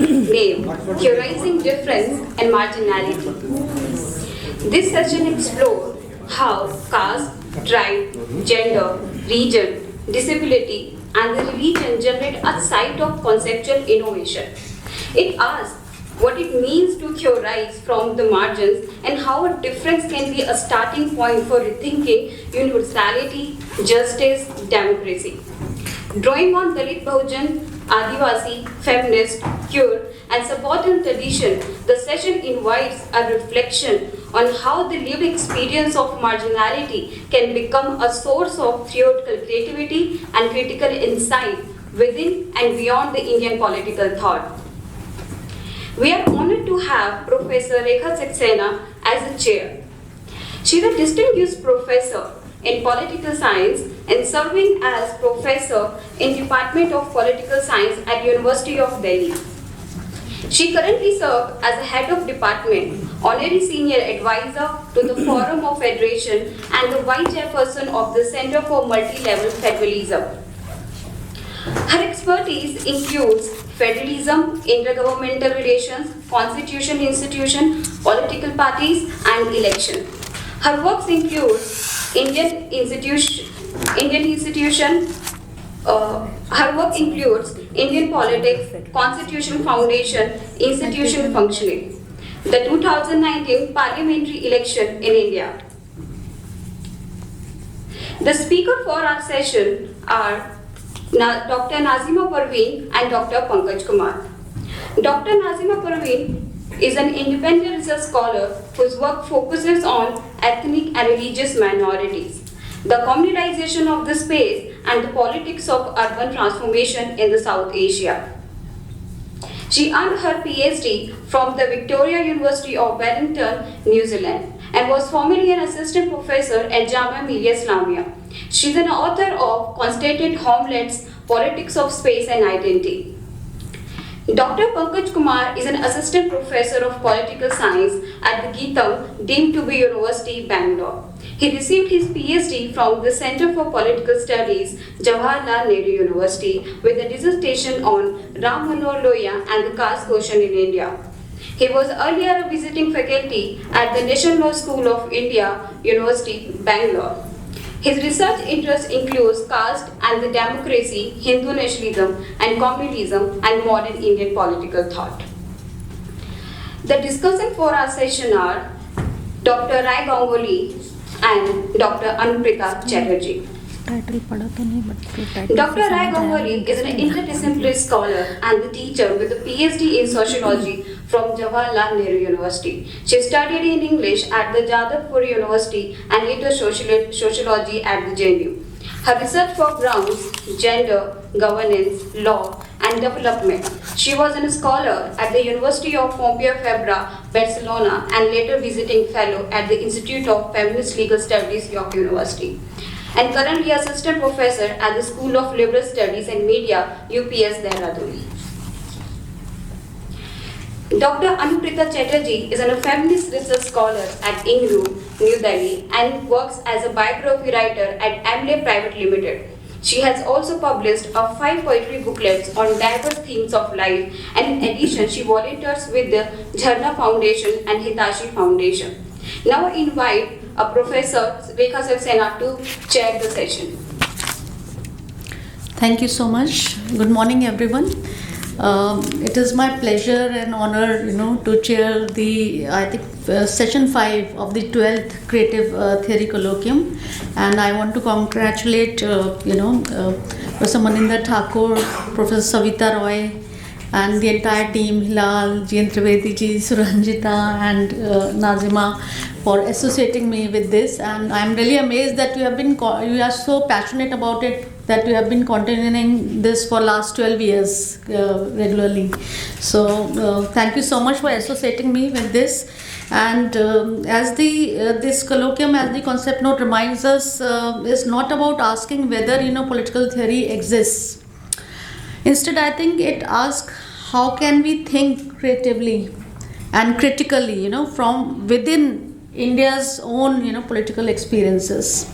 named Theorising Difference and Marginality. This session explores how caste, tribe, gender, region, disability, and the religion generate a site of conceptual innovation. It asks what it means to theorize from the margins and how a difference can be a starting point for rethinking universality, justice, democracy. Drawing on Dalit Bahujan, Adivasi, feminist, queer, and subaltern tradition, the session invites a reflection on how the lived experience of marginality can become a source of theoretical creativity and critical insight within and beyond the Indian political thought. We are honored to have Professor Rekha Saxena as a chair. She is a distinguished professor in political science and serving as professor in Department of Political Science at University of Delhi. She currently serves as a head of department, honorary senior advisor to the Forum of Federation, and the vice chairperson of the Center for Multi-Level Federalism. Her expertise includes federalism, intergovernmental relations, constitutional institution, political parties, and election. Her works include her work includes Indian politics, Constitution Foundation, institution functioning, the 2019 parliamentary election in India. The speaker for our session are Dr. Nazima Parveen and Dr. Pankaj Kumar. Dr. Nazima Parveen is an independent research scholar whose work focuses on ethnic and religious minorities, the communalization of the space, and the politics of urban transformation in the South Asia. She earned her PhD from the Victoria University of Wellington, New Zealand, and was formerly an assistant professor at Jamia Millia Islamia. She is an author of Constituted Homelands, Politics of Space and Identity. Dr. Pankaj Kumar is an assistant professor of political science at the Geetam, deemed to be University, Bangalore. He received his PhD from the Center for Political Studies, Jawaharlal Nehru University, with a dissertation on Ram Manohar Lohia and the caste question in India. He was earlier a visiting faculty at the National Law School of India, University, Bangalore. His research interests includes caste and the democracy, Hindu nationalism and communalism, and modern Indian political thought. The discussants for our session are Dr. Ganguly and Dr. Anupreeta Chatterjee. Dr. Ganguly is an interdisciplinary scholar and the teacher with a PhD in sociology from Jawaharlal Nehru University. She studied in English at the Jadavpur University and later sociology at the JNU. Her research foregrounds gender, governance, law, and development. She was a scholar at the University of Pompeu Fabra, Barcelona, and later visiting fellow at the Institute of Feminist Legal Studies, York University, and currently assistant professor at the School of Liberal Studies and Media, UPS, Dehradun. Dr. Anupreeta Chatterjee is a feminist research scholar at INGRU, New Delhi, and works as a biography writer at Amley Private Limited. She has also published 5 poetry booklets on diverse themes of life, and in addition, she volunteers with the Jharna Foundation and Hitachi Foundation. Now I invite Professor Rekha Saxena to chair the session. Thank you so much. Good morning, everyone. It is my pleasure and honor, to chair the, session 5 of the 12th Creative Theory Colloquium, and I want to congratulate, Professor Maninder Thakur, Professor Savita Roy, and the entire team, Hilal, Jien Trivedi ji, Suranjita, and Nazima, for associating me with this. And I'm really amazed that you are so passionate about it, that you have been continuing this for last 12 years regularly. So thank you so much for associating me with this. And as this colloquium, as the concept note reminds us, is not about asking whether political theory exists. Instead, I think it asks how can we think creatively and critically, from within India's own, political experiences.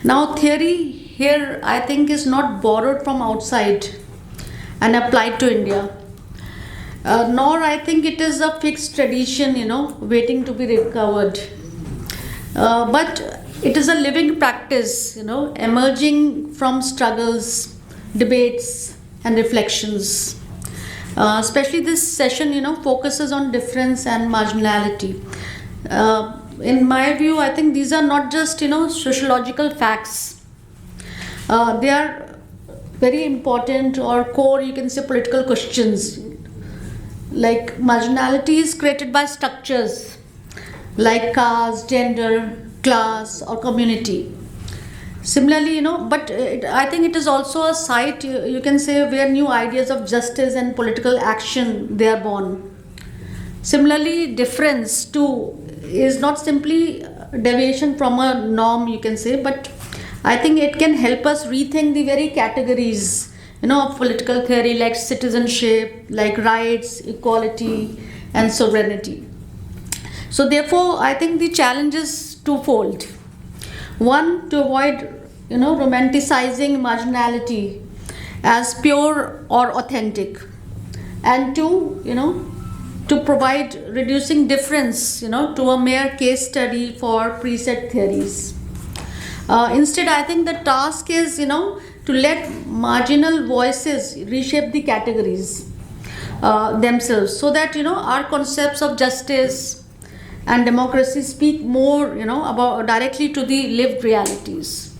Now, theory here, I think, is not borrowed from outside and applied to India. nor I think it is a fixed tradition, waiting to be recovered. But it is a living practice, emerging from struggles, debates, and reflections. Especially this session, focuses on difference and marginality. In my view, I think these are not just, sociological facts. They are very important or core, you can say, political questions. Like marginality is created by structures like caste, gender, class, or community. Similarly, I think it is also a site, you can say, where new ideas of justice and political action, they are born. Similarly, difference too is not simply deviation from a norm, you can say, but I think it can help us rethink the very categories, of political theory like citizenship, like rights, equality, and sovereignty. So therefore, I think the challenge is twofold. One, to avoid, romanticizing marginality as pure or authentic, and two, to provide reducing difference, to a mere case study for preset theories. Instead, I think the task is, to let marginal voices reshape the categories themselves, so that, our concepts of justice and democracy speak more, about directly to the lived realities.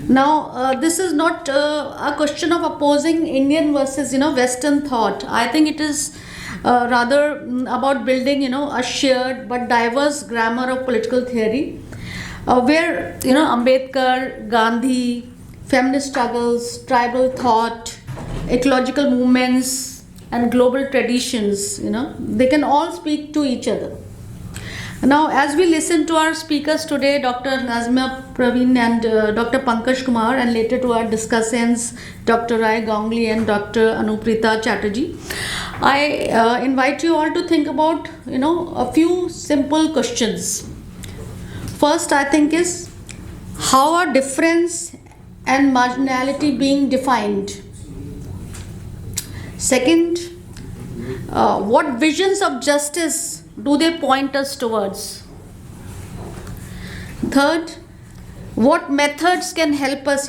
Now, this is not a question of opposing Indian versus, Western thought. I think it is rather about building, a shared but diverse grammar of political theory, where, Ambedkar, Gandhi, feminist struggles, tribal thought, ecological movements, and global traditions, they can all speak to each other. Now, as we listen to our speakers today, Dr. Nazima, Parveen, and Dr. Pankaj Kumar, and later to our discussants, Dr. Ganguly and Dr. Anupreeta Chatterjee, I invite you all to think about, a few simple questions. First, I think is, how are difference and marginality being defined? Second, what visions of justice do they point us towards? Third, what methods can help us,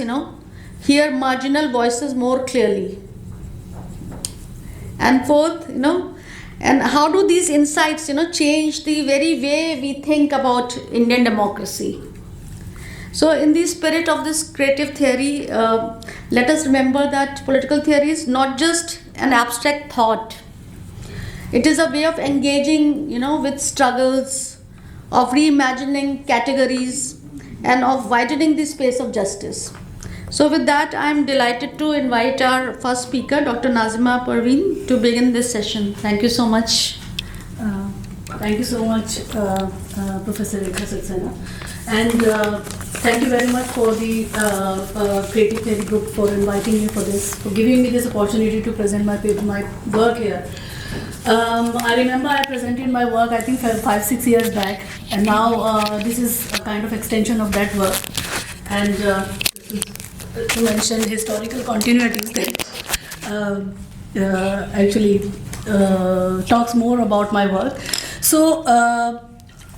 hear marginal voices more clearly? And fourth, and how do these insights, change the very way we think about Indian democracy? So in the spirit of this creative theory, let us remember that political theory is not just an abstract thought. It is a way of engaging, with struggles, of reimagining categories, and of widening the space of justice. So with that, I am delighted to invite our first speaker, Dr. Nazima Parveen, to begin this session. Thank you so much. Thank you so much, Professor Rekha Saxena. And thank you very much for the Creative Theory Group for inviting me for this, for giving me this opportunity to present my work here. I remember I presented my work, I think 5-6 years back, and now this is a kind of extension of that work. And to mention historical continuities that actually talks more about my work. So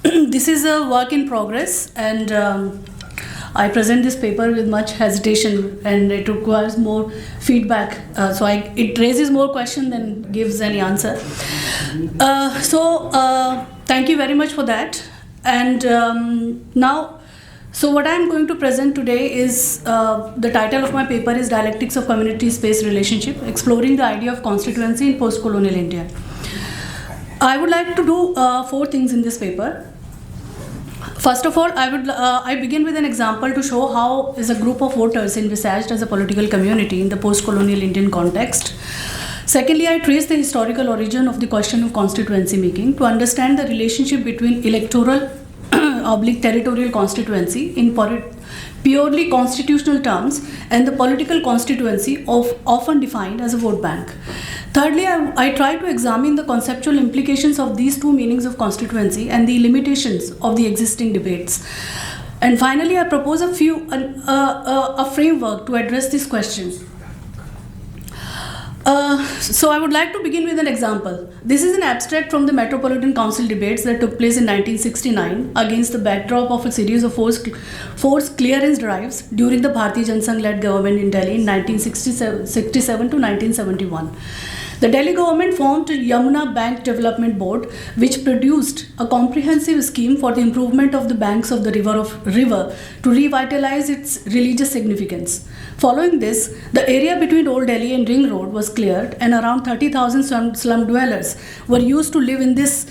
this is a work in progress, and I present this paper with much hesitation, and it requires more feedback. So it raises more questions than gives any answer. Thank you very much for that. And now, so what I'm going to present today is, the title of my paper is Dialectics of Community-Space Relationship, Exploring the Idea of Constituency in Post-Colonial India. I would like to do 4 things in this paper. First of all, I begin with an example to show how is a group of voters envisaged as a political community in the post-colonial Indian context. Secondly, I trace the historical origin of the question of constituency making to understand the relationship between electoral territorial constituency in purely constitutional terms and the political constituency often defined as a vote bank. Thirdly, I try to examine the conceptual implications of these 2 meanings of constituency and the limitations of the existing debates. And finally, I propose a framework to address these questions. So I would like to begin with an example. This is an abstract from the Metropolitan Council debates that took place in 1969 against the backdrop of a series of forced clearance drives during the Bharatiya Janasangh-led government in Delhi in 1967 to 1971. The Delhi government formed a Yamuna Bank Development Board, which produced a comprehensive scheme for the improvement of the banks of the river to revitalize its religious significance. Following this, the area between Old Delhi and Ring Road was cleared, and around 30,000 slum dwellers who used to live in this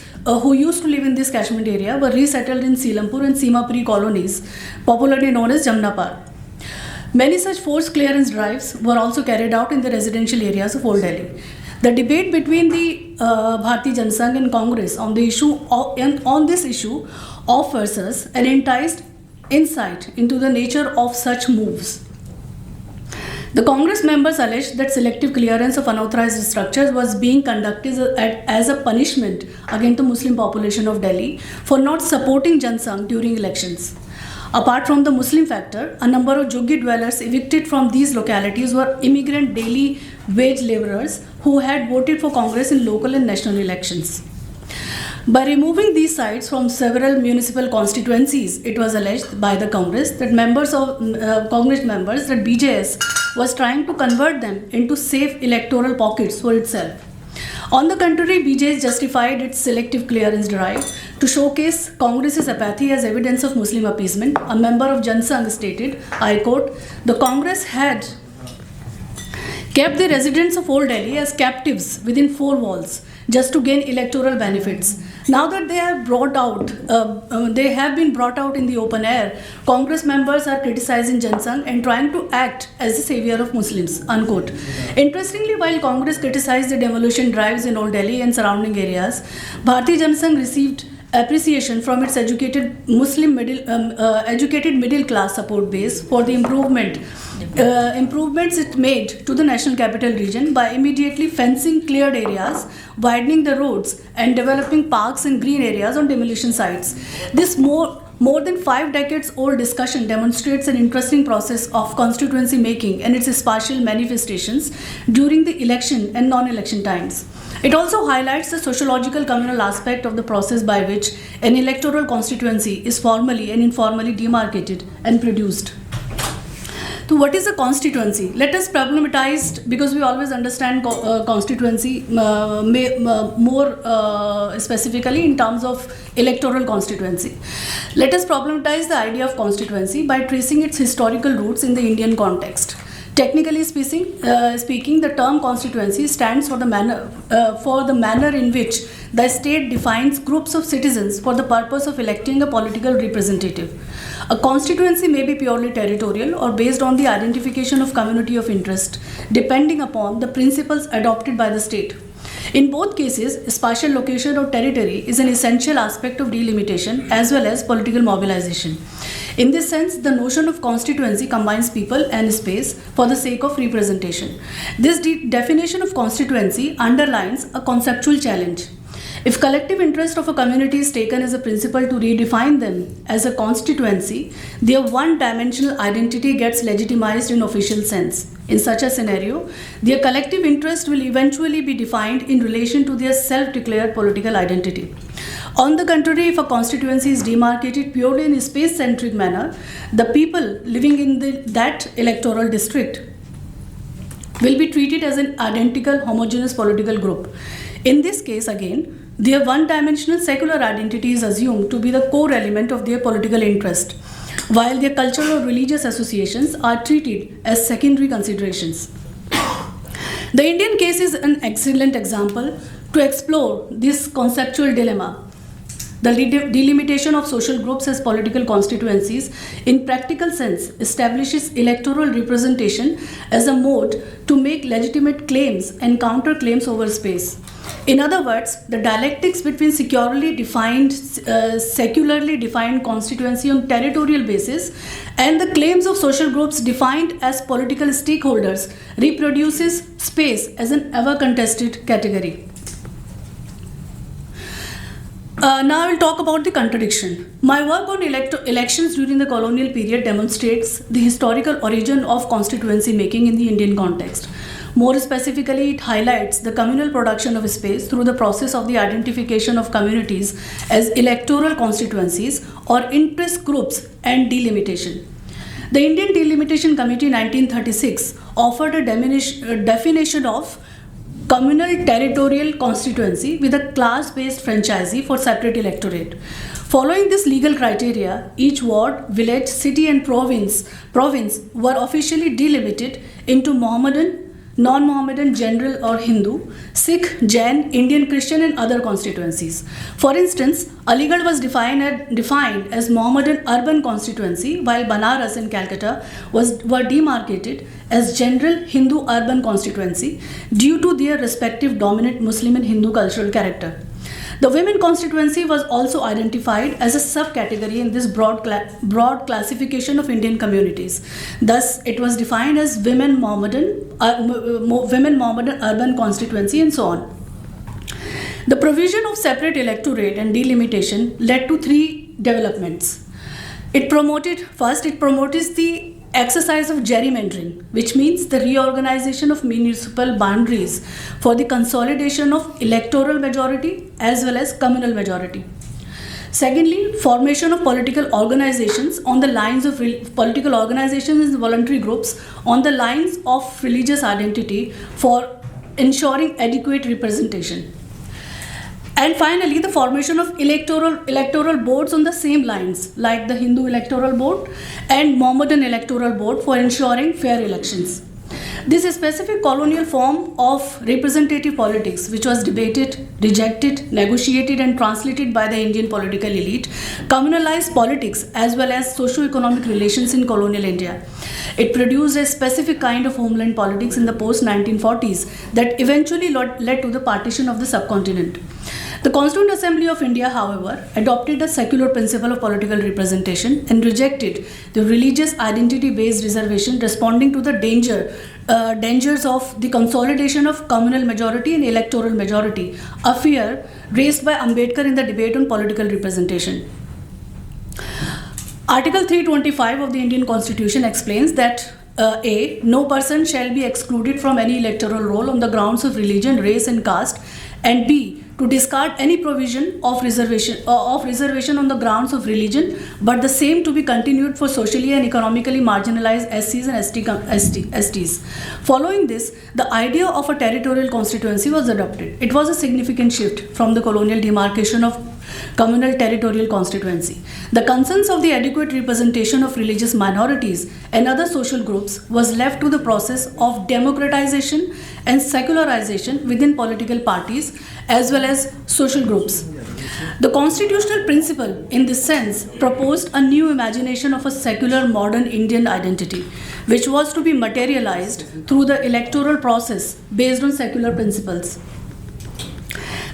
catchment area were resettled in Silampur and Simapuri colonies, popularly known as Jamnapar. Many such forced clearance drives were also carried out in the residential areas of Old Delhi. The debate between the Bharatiya Janasangh and Congress on this issue offers us an enticed insight into the nature of such moves. The Congress members alleged that selective clearance of unauthorized structures was being conducted as a punishment against the Muslim population of Delhi for not supporting Janasangh during elections. Apart from the Muslim factor, a number of Juggi dwellers evicted from these localities were immigrant daily wage laborers who had voted for Congress in local and national elections. By removing these sites from several municipal constituencies, it was alleged by the Congress that Congress members that BJS was trying to convert them into safe electoral pockets for itself. On the contrary, BJS justified its selective clearance drive to showcase Congress's apathy as evidence of Muslim appeasement. A member of Janasangh stated, I quote, "The Congress had kept the residents of Old Delhi as captives within four walls just to gain electoral benefits. Now that they have been brought out in the open air, Congress members are criticizing Janasangh and trying to act as the savior of Muslims," unquote. Interestingly, while Congress criticized the demolition drives in Old Delhi and surrounding areas, Bharatiya Janasangh received appreciation from its educated middle class support base for the improvements it made to the national capital region by immediately fencing cleared areas, widening the roads, and developing parks and green areas on demolition sites. This more than 5 decades old discussion demonstrates an interesting process of constituency making and its spatial manifestations during the election and non-election times. It also highlights the sociological communal aspect of the process by which an electoral constituency is formally and informally demarcated and produced. So what is a constituency? Let us problematize, because we always understand constituency more specifically in terms of electoral constituency. Let us problematize the idea of constituency by tracing its historical roots in the Indian context. Technically speaking, the term constituency stands for the manner in which the state defines groups of citizens for the purpose of electing a political representative. A constituency may be purely territorial or based on the identification of community of interest, depending upon the principles adopted by the state. In both cases, spatial location or territory is an essential aspect of delimitation as well as political mobilization. In this sense, the notion of constituency combines people and space for the sake of representation. This definition of constituency underlines a conceptual challenge. If collective interest of a community is taken as a principle to redefine them as a constituency, their one-dimensional identity gets legitimized in official sense. In such a scenario, their collective interest will eventually be defined in relation to their self-declared political identity. On the contrary, if a constituency is demarcated purely in a space-centric manner, the people living in that electoral district will be treated as an identical homogeneous political group. In this case, again, their one-dimensional secular identity is assumed to be the core element of their political interest, while their cultural or religious associations are treated as secondary considerations. The Indian case is an excellent example to explore this conceptual dilemma. The delimitation of social groups as political constituencies in practical sense establishes electoral representation as a mode to make legitimate claims and counter-claims over space. In other words, the dialectics between secularly defined constituency on territorial basis and the claims of social groups defined as political stakeholders reproduces space as an ever-contested category. Now I will talk about the contradiction. My work on elections during the colonial period demonstrates the historical origin of constituency making in the Indian context. More specifically, it highlights the communal production of space through the process of the identification of communities as electoral constituencies or interest groups and delimitation. The Indian Delimitation Committee 1936 offered a definition of communal territorial constituency with a class-based franchisee for separate electorate. Following this legal criteria, each ward, village, city and province were officially delimited into Mohammedan, non-Mohammedan, general or Hindu, Sikh, Jain, Indian Christian and other constituencies. For instance, Aligarh was defined as Mohammedan urban constituency, while Banaras and Calcutta were demarcated as general Hindu urban constituency due to their respective dominant Muslim and Hindu cultural character. The women constituency was also identified as a subcategory in this broad classification of Indian communities. Thus, it was defined as women Mohammedan urban constituency and so on. The provision of separate electorate and delimitation led to three developments. It promoted the exercise of gerrymandering, which means the reorganization of municipal boundaries for the consolidation of electoral majority as well as communal majority. Secondly, formation of political organizations on the lines of political organizations and voluntary groups on the lines of religious identity for ensuring adequate representation. And finally, the formation of electoral boards on the same lines, like the Hindu electoral board and Mohammedan electoral board, for ensuring fair elections. This specific colonial form of representative politics, which was debated, rejected, negotiated and translated by the Indian political elite, communalized politics as well as socio-economic relations in colonial India. It produced a specific kind of homeland politics in the post-1940s that eventually led to the partition of the subcontinent. The Constituent Assembly of India, however, adopted a secular principle of political representation and rejected the religious identity-based reservation, responding to the dangers of the consolidation of communal majority and electoral majority, a fear raised by Ambedkar in the debate on political representation. Article 325 of the Indian Constitution explains that A. No person shall be excluded from any electoral roll on the grounds of religion, race and caste, and B. To discard any provision of reservation on the grounds of religion, but the same to be continued for socially and economically marginalized SCs and STs. Following this, the idea of a territorial constituency was adopted. It was a significant shift from the colonial demarcation of communal territorial constituency. The concerns of the adequate representation of religious minorities and other social groups was left to the process of democratization and secularization within political parties as well as social groups. The constitutional principle, in this sense, proposed a new imagination of a secular modern Indian identity, which was to be materialized through the electoral process based on secular principles.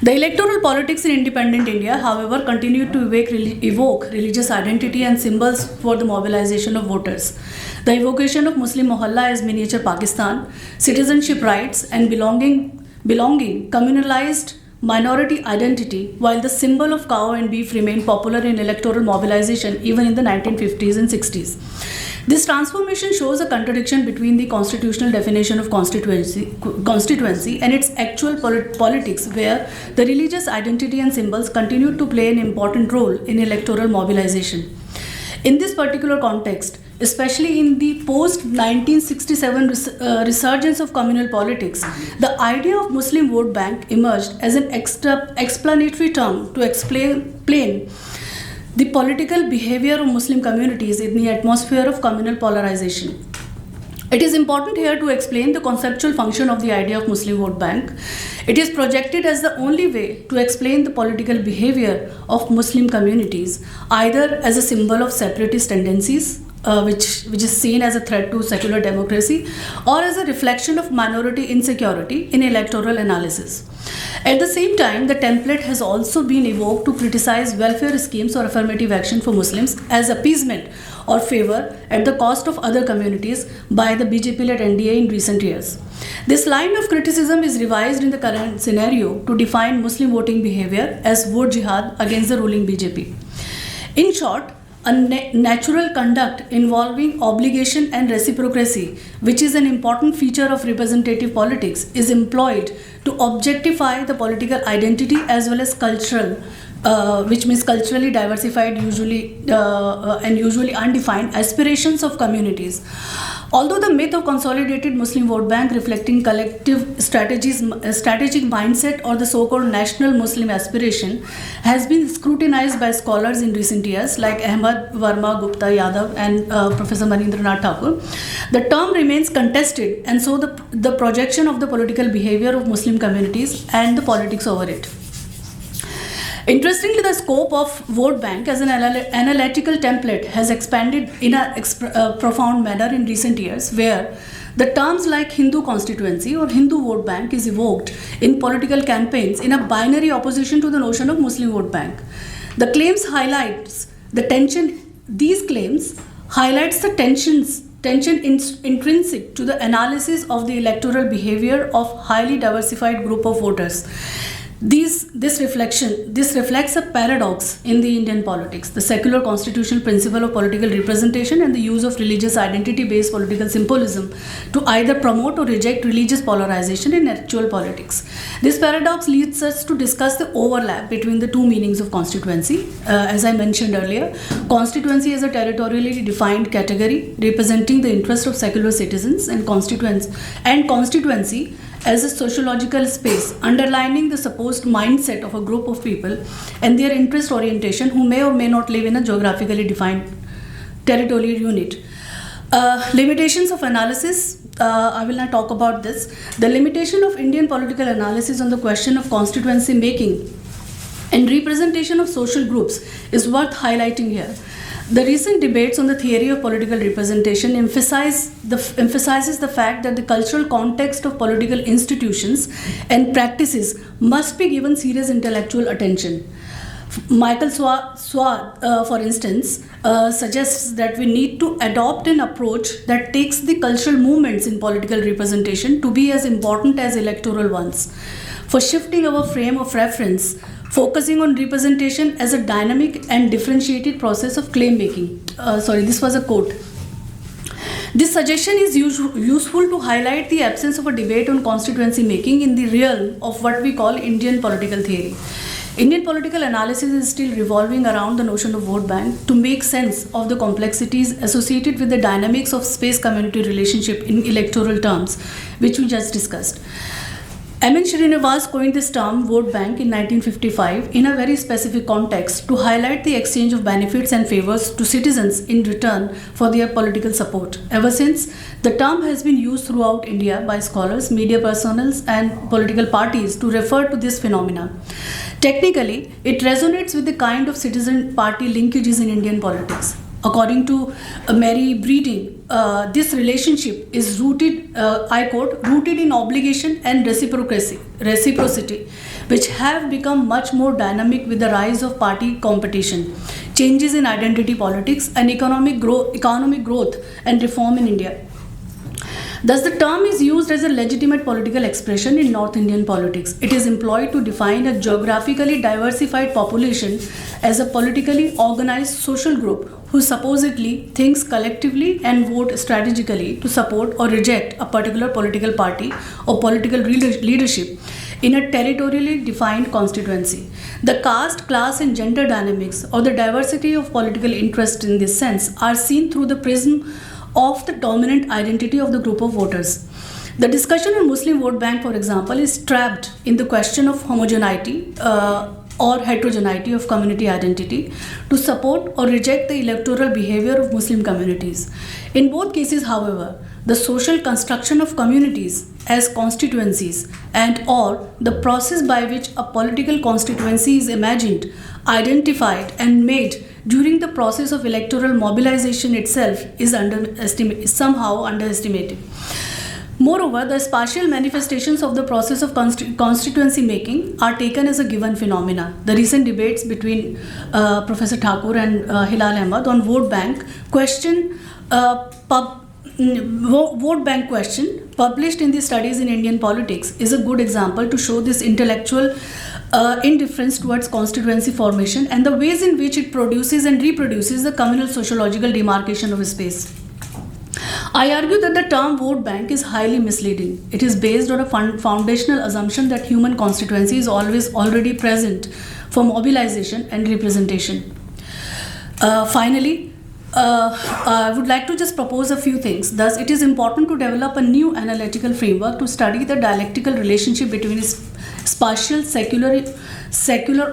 The electoral politics in independent India, however, continued to evoke religious identity and symbols for the mobilization of voters. The evocation of Muslim Mohalla as miniature Pakistan, citizenship rights and belonging communalized minority identity, while the symbol of cow and beef remained popular in electoral mobilization even in the 1950s and 60s. This transformation shows a contradiction between the constitutional definition of constituency and its actual politics, where the religious identity and symbols continued to play an important role in electoral mobilization. In this particular context, especially in the post-1967 resurgence of communal politics, the idea of Muslim vote bank emerged as an explanatory term to explain the political behavior of Muslim communities in the atmosphere of communal polarization. It is important here to explain the conceptual function of the idea of Muslim vote bank. It is projected as the only way to explain the political behavior of Muslim communities, either as a symbol of separatist tendencies, which is seen as a threat to secular democracy, or as a reflection of minority insecurity in electoral analysis. At the same time, the template has also been evoked to criticize welfare schemes or affirmative action for Muslims as appeasement or favor at the cost of other communities by the BJP-led NDA in recent years. This line of criticism is revised in the current scenario to define Muslim voting behavior as vote jihad against the ruling BJP. In short, a natural conduct involving obligation and reciprocity, which is an important feature of representative politics, is employed to objectify the political identity as well as cultural, which means culturally diversified, usually undefined aspirations of communities. Although the myth of consolidated Muslim vote bank reflecting collective strategic mindset or the so-called national Muslim aspiration has been scrutinized by scholars in recent years like Ahmad Verma, Gupta, Yadav and Professor Manindranath Thakur, the term remains contested, and so the projection of the political behavior of Muslim communities and the politics over it. Interestingly, the scope of vote bank as an analytical template has expanded in a profound manner in recent years, where the terms like Hindu constituency or Hindu vote bank is evoked in political campaigns in a binary opposition to the notion of Muslim vote bank. The claims highlights the tension. These claims highlights the tension intrinsic to the analysis of the electoral behavior of highly diversified group of voters. This reflects a paradox in the Indian politics, the secular constitutional principle of political representation and the use of religious identity-based political symbolism to either promote or reject religious polarization in actual politics. This paradox leads us to discuss the overlap between the two meanings of constituency. As I mentioned earlier, constituency is a territorially defined category representing the interests of secular citizens, and constituency as a sociological space underlining the supposed mindset of a group of people and their interest orientation who may or may not live in a geographically defined territorial unit. Limitations of analysis. I will not talk about this. The limitation of Indian political analysis on the question of constituency making and representation of social groups is worth highlighting here. The recent debates on the theory of political representation emphasizes the fact that the cultural context of political institutions and practices must be given serious intellectual attention. Michael Swart, for instance, suggests that we need to adopt an approach that takes the cultural movements in political representation to be as important as electoral ones. For shifting our frame of reference, focusing on representation as a dynamic and differentiated process of claim making. This was a quote. This suggestion is useful to highlight the absence of a debate on constituency making in the realm of what we call Indian political theory. Indian political analysis is still revolving around the notion of vote bank to make sense of the complexities associated with the dynamics of space-community relationship in electoral terms, which we just discussed. M.N. Srinivas coined this term vote bank in 1955 in a very specific context to highlight the exchange of benefits and favors to citizens in return for their political support. Ever since, the term has been used throughout India by scholars, media personnel, and political parties to refer to this phenomena. Technically, it resonates with the kind of citizen party linkages in Indian politics. According to Mary Breeding, this relationship is rooted, I quote, rooted in obligation and reciprocity, which have become much more dynamic with the rise of party competition, changes in identity politics, and economic growth and reform in India. Thus, the term is used as a legitimate political expression in North Indian politics. It is employed to define a geographically diversified population as a politically organized social group who supposedly thinks collectively and vote strategically to support or reject a particular political party or political leadership in a territorially defined constituency. The caste, class, and gender dynamics or the diversity of political interest in this sense are seen through the prism of the dominant identity of the group of voters. The discussion on Muslim vote bank, for example, is trapped in the question of homogeneity or heterogeneity of community identity to support or reject the electoral behavior of Muslim communities. In both cases, however, the social construction of communities as constituencies and or the process by which a political constituency is imagined, identified and made during the process of electoral mobilization itself is somehow underestimated. Moreover, the spatial manifestations of the process of constituency making are taken as a given phenomena. The recent debates between Professor Thakur and Hilal Ahmad on vote bank question published in the Studies in Indian Politics is a good example to show this intellectual indifference towards constituency formation and the ways in which it produces and reproduces the communal sociological demarcation of space. I argue that the term vote bank is highly misleading. It is based on a foundational assumption that human constituency is always already present for mobilization and representation. Finally, I would like to just propose a few things. Thus, it is important to develop a new analytical framework to study the dialectical relationship between spatial, secular,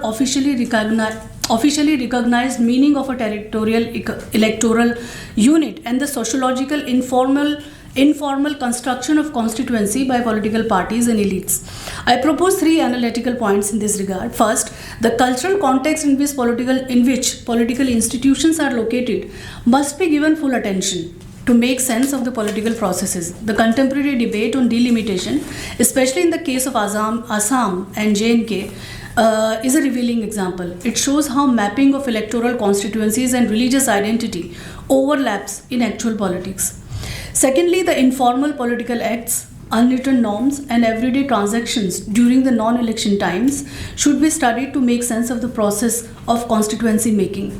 officially recognized meaning of a territorial electoral unit and the sociological informal construction of constituency by political parties and elites. I propose 3 analytical points in this regard. First, the cultural context in which political institutions are located must be given full attention to make sense of the political processes. The contemporary debate on delimitation, especially in the case of Assam and J&K, is a revealing example. It shows how mapping of electoral constituencies and religious identity overlaps in actual politics. Secondly, the informal political acts, unwritten norms, and everyday transactions during the non-election times should be studied to make sense of the process of constituency making.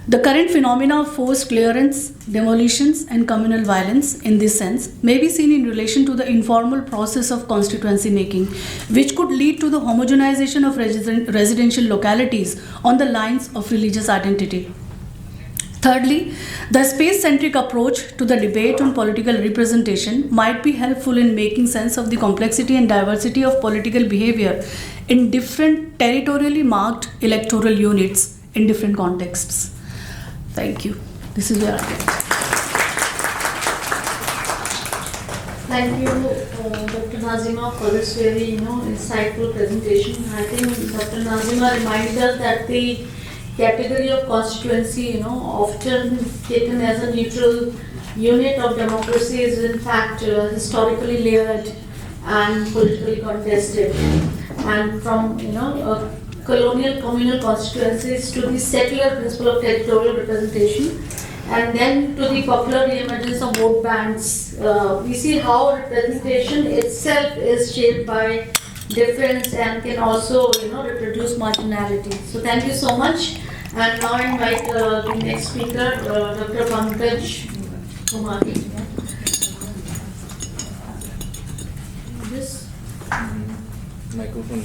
The current phenomena of forced clearance, demolitions, and communal violence in this sense may be seen in relation to the informal process of constituency making, which could lead to the homogenization of residential localities on the lines of religious identity. Thirdly, the space-centric approach to the debate on political representation might be helpful in making sense of the complexity and diversity of political behavior in different territorially marked electoral units in different contexts. Thank you. This is where I am. Thank you, Dr. Nazima, for this very insightful presentation. I think Dr. Nazima reminded us that the category of constituency, often taken as a neutral unit of democracy, is in fact historically layered and politically contested. And from colonial communal constituencies to the secular principle of territorial representation, and then to the popular re-emergence of vote banks, we see how representation itself is shaped by difference and can also reproduce marginality. So thank you so much. And now I invite the next speaker, Dr. Pankaj, Kumar. This microphone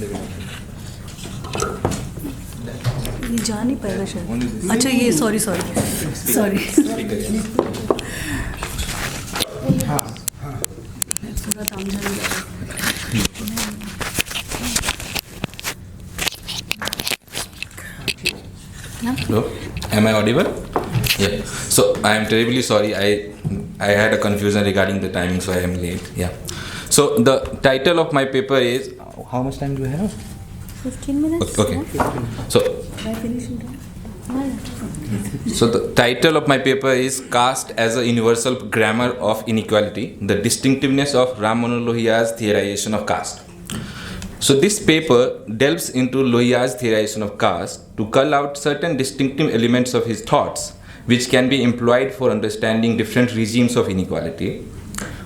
ये जा नहीं पाएगा शायद. अच्छा ये sorry. थोड़ा दाम जाने. Hello, am I audible? Yeah. So I am terribly sorry. I had a confusion regarding the timing, so I am late. Yeah. So the title of my paper is. How much time do you have? 15 minutes. Okay. So the title of my paper is Caste as a Universal Grammar of Inequality: The Distinctiveness of Ram Manohar Lohiya's Theorization of Caste. So this paper delves into Lohiya's theorization of caste to cull out certain distinctive elements of his thoughts which can be employed for understanding different regimes of inequality.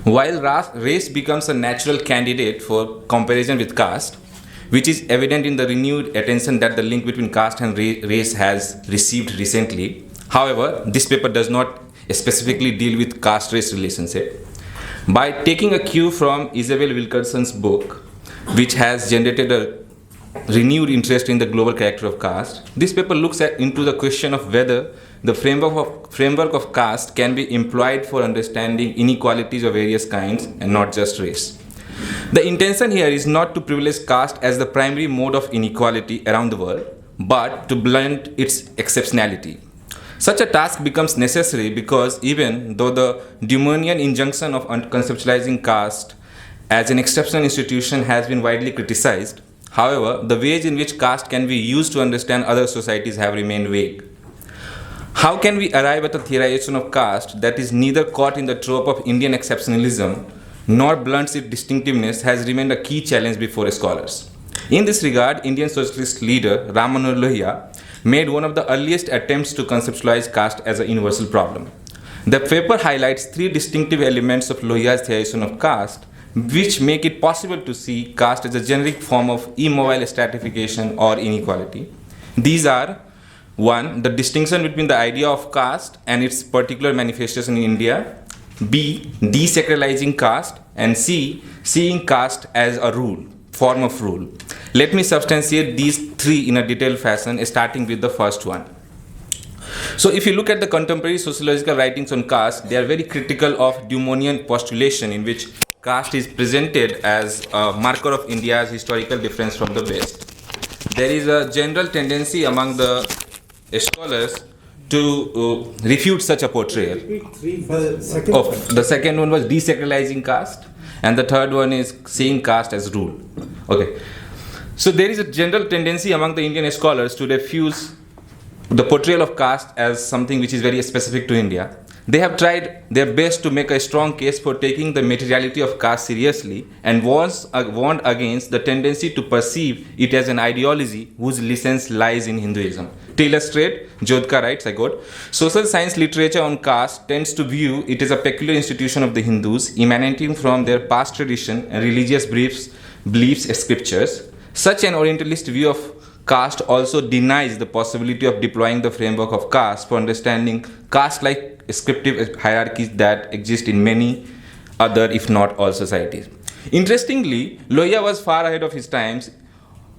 While race becomes a natural candidate for comparison with caste, which is evident in the renewed attention that the link between caste and race has received recently. However, this paper does not specifically deal with caste-race relationship. By taking a cue from Isabel Wilkerson's book, which has generated a renewed interest in the global character of caste, this paper looks into the question of whether the framework of caste can be employed for understanding inequalities of various kinds and not just race. The intention here is not to privilege caste as the primary mode of inequality around the world, but to blunt its exceptionality. Such a task becomes necessary because even though the Dumonian injunction of conceptualizing caste as an exceptional institution has been widely criticized, however, the ways in which caste can be used to understand other societies have remained vague. How can we arrive at a theorization of caste that is neither caught in the trope of Indian exceptionalism nor blunts its distinctiveness has remained a key challenge before scholars. In this regard, Indian socialist leader Ram Manohar Lohia made one of the earliest attempts to conceptualize caste as a universal problem. The paper highlights 3 distinctive elements of Lohia's theorization of caste which make it possible to see caste as a generic form of immobile stratification or inequality. These are: 1. The distinction between the idea of caste and its particular manifestation in India. B. Desacralizing caste. And C. Seeing caste as a rule, form of rule. Let me substantiate these three in a detailed fashion, starting with the first one. So if you look at the contemporary sociological writings on caste, they are very critical of Dumonian postulation, in which caste is presented as a marker of India's historical difference from the West. There is a general tendency among the scholars to refute such a portrayal. The second one was desacralizing caste, and the third one is seeing caste as rule. Okay. So there is a general tendency among the Indian scholars to refuse the portrayal of caste as something which is very specific to India. They have tried their best to make a strong case for taking the materiality of caste seriously, and warned against the tendency to perceive it as an ideology whose license lies in Hinduism. To illustrate, Jodhka writes, I quote, "Social science literature on caste tends to view it as a peculiar institution of the Hindus, emanating from their past tradition and religious beliefs, scriptures. Such an Orientalist view of caste also denies the possibility of deploying the framework of caste for understanding caste-like descriptive hierarchies that exist in many other, if not all, societies." Interestingly, Lohia was far ahead of his times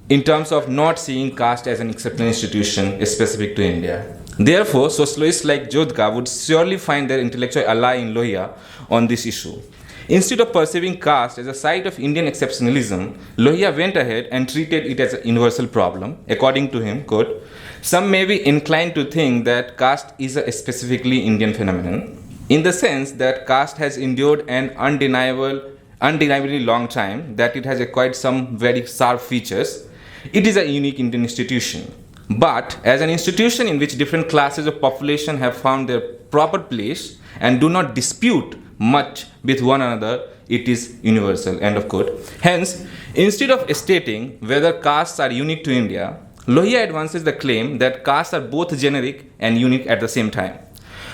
in terms of not seeing caste as an exceptional institution specific to India. Therefore, sociologists like Jodhka would surely find their intellectual ally in Lohia on this issue. Instead of perceiving caste as a site of Indian exceptionalism, Lohia went ahead and treated it as a universal problem. According to him, quote, "Some may be inclined to think that caste is a specifically Indian phenomenon, in the sense that caste has endured an undeniably long time, that it has acquired some very sharp features. It is a unique Indian institution. But as an institution in which different classes of population have found their proper place and do not dispute much with one another, it is universal." End of quote. Hence, instead of stating whether castes are unique to India, Lohia advances the claim that castes are both generic and unique at the same time.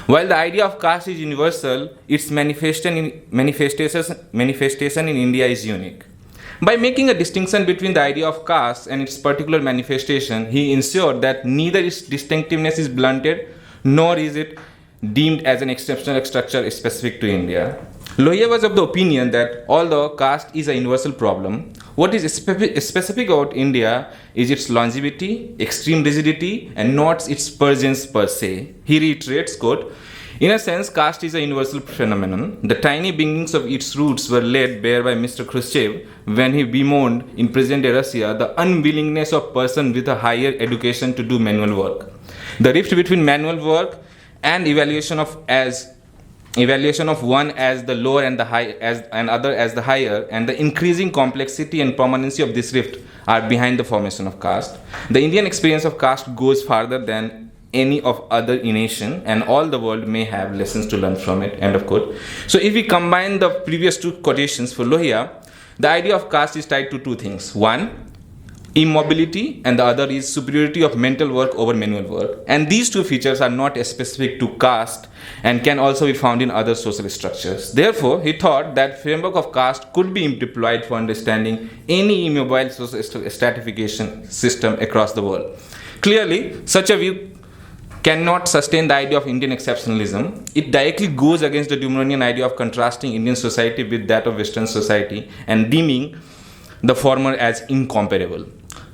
While the idea of caste is universal, its manifestation in India is unique. By making a distinction between the idea of caste and its particular manifestation, he ensured that neither its distinctiveness is blunted, nor is it deemed as an exceptional structure specific to India. Lohia was of the opinion that although caste is a universal problem, what is specific about India is its longevity, extreme rigidity, and not its presence per se. He reiterates, quote, "In a sense, caste is a universal phenomenon. The tiny beginnings of its roots were laid bare by Mr. Khrushchev when he bemoaned in present-day Russia the unwillingness of persons with a higher education to do manual work. The rift between manual work and evaluation of one as the lower and the high and other as the higher, and the increasing complexity and permanency of this rift are behind the formation of caste. The Indian experience of caste goes farther than any of other nation, and all the world may have lessons to learn from it." End of quote. So if we combine the previous two quotations for Lohia, the idea of caste is tied to two things. One, immobility, and the other is superiority of mental work over manual work. And these two features are not specific to caste and can also be found in other social structures. Therefore, he thought that framework of caste could be deployed for understanding any immobile social stratification system across the world. Clearly, such a view cannot sustain the idea of Indian exceptionalism. It directly goes against the Dumonian idea of contrasting Indian society with that of Western society and deeming the former as incomparable.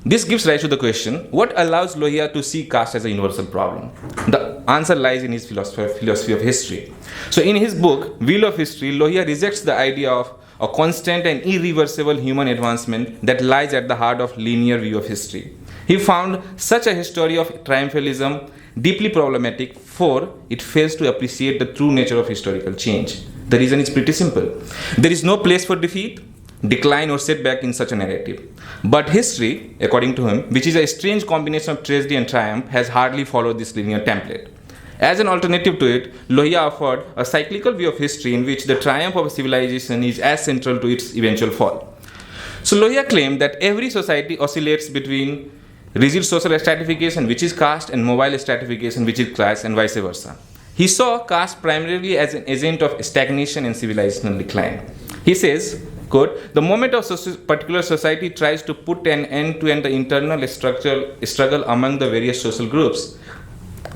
This gives rise to the question, what allows Lohia to see caste as a universal problem? The answer lies in his philosophy of history. So in his book, Wheel of History, Lohia rejects the idea of a constant and irreversible human advancement that lies at the heart of linear view of history. He found such a history of triumphalism deeply problematic, for it fails to appreciate the true nature of historical change. The reason is pretty simple. There is no place for defeat, decline, or setback in such a narrative. But history, according to him, which is a strange combination of tragedy and triumph, has hardly followed this linear template. As an alternative to it, Lohia offered a cyclical view of history in which the triumph of a civilization is as central to its eventual fall. So Lohia claimed that every society oscillates between rigid social stratification, which is caste, and mobile stratification, which is class, and vice versa. He saw caste primarily as an agent of stagnation and civilizational decline. He says, Quote, the moment a particular society tries to put an end to the internal struggle among the various social groups,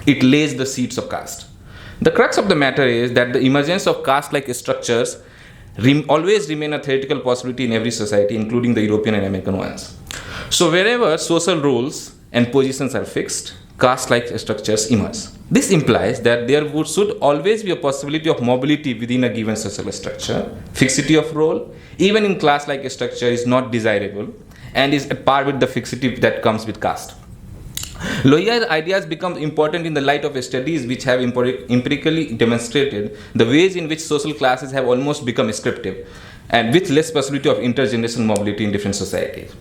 it lays the seeds of caste. The crux of the matter is that the emergence of caste-like structures always remain a theoretical possibility in every society, including the European and American ones. So wherever social roles and positions are fixed, caste-like structures emerge. This implies that there should always be a possibility of mobility within a given social structure. Fixity of role, even in class-like structure, is not desirable and is at par with the fixity that comes with caste. Lohia's ideas become important in the light of studies which have empirically demonstrated the ways in which social classes have almost become descriptive and with less possibility of intergenerational mobility in different societies.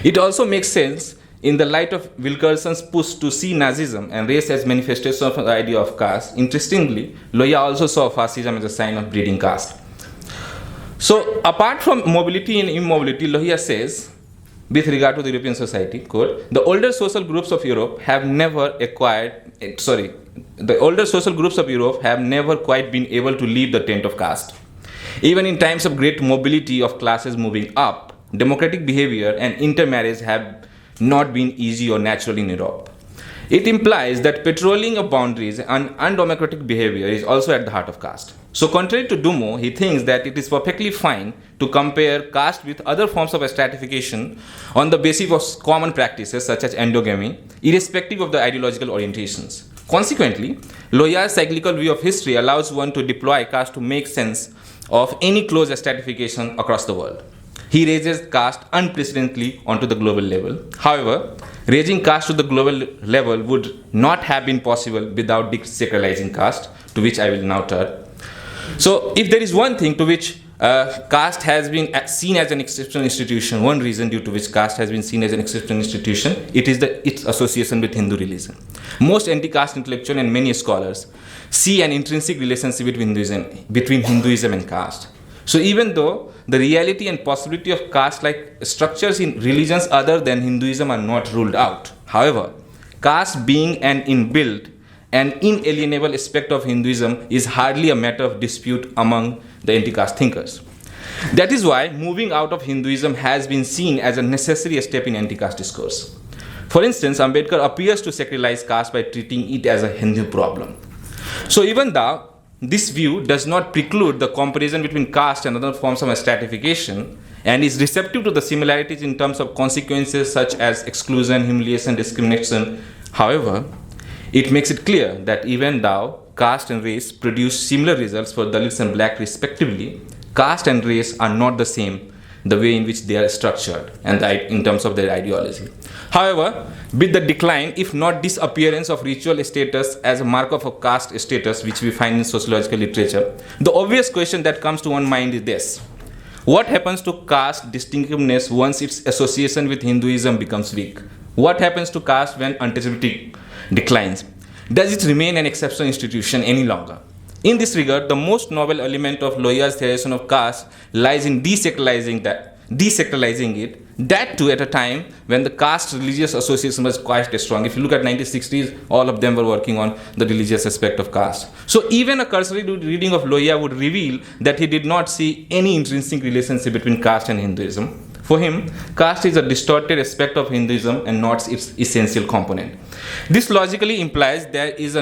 It also makes sense in the light of Wilkerson's push to see Nazism and race as manifestation of the idea of caste. Interestingly, Lohia also saw fascism as a sign of breeding caste. So, apart from mobility and immobility, Lohia says, with regard to the European society, quote, the older social groups of Europe have never quite been able to leave the tent of caste. Even in times of great mobility of classes moving up, democratic behavior and intermarriage have not been easy or natural in Europe. It implies that patrolling of boundaries and undemocratic behavior is also at the heart of caste. So contrary to Dumont, he thinks that it is perfectly fine to compare caste with other forms of stratification on the basis of common practices such as endogamy, irrespective of the ideological orientations. Consequently, Lohia's cyclical view of history allows one to deploy caste to make sense of any close stratification across the world. He raises caste unprecedentedly onto the global level. However, raising caste to the global level would not have been possible without desacralizing caste, to which I will now turn. So, if there is one thing to which caste has been seen as an exceptional institution, one reason due to which caste has been seen as an exceptional institution, it is its association with Hindu religion. Most anti-caste intellectuals and many scholars see an intrinsic relationship between Hinduism and caste. So even though the reality and possibility of caste-like structures in religions other than Hinduism are not ruled out, however, caste being an inbuilt and inalienable aspect of Hinduism is hardly a matter of dispute among the anti-caste thinkers. That is why moving out of Hinduism has been seen as a necessary step in anti-caste discourse. For instance, Ambedkar appears to sacralize caste by treating it as a Hindu problem. So even though this view does not preclude the comparison between caste and other forms of stratification and is receptive to the similarities in terms of consequences such as exclusion, humiliation, discrimination. However, it makes it clear that even though caste and race produce similar results for Dalits and Black respectively, caste and race are not the same the way in which they are structured and in terms of their ideology. However, with the decline, if not disappearance of ritual status as a mark of a caste status, which we find in sociological literature, the obvious question that comes to one's mind is this: what happens to caste distinctiveness once its association with Hinduism becomes weak? What happens to caste when untouchability declines? Does it remain an exceptional institution any longer? In this regard, the most novel element of Lohia's theorization of caste lies in desacralizing it, that too at a time when the caste religious association was quite strong. If you look at 1960s, all of them were working on the religious aspect of caste. So even a cursory reading of Lohia would reveal that he did not see any intrinsic relationship between caste and Hinduism. For him, caste is a distorted aspect of Hinduism and not its essential component. This logically implies there is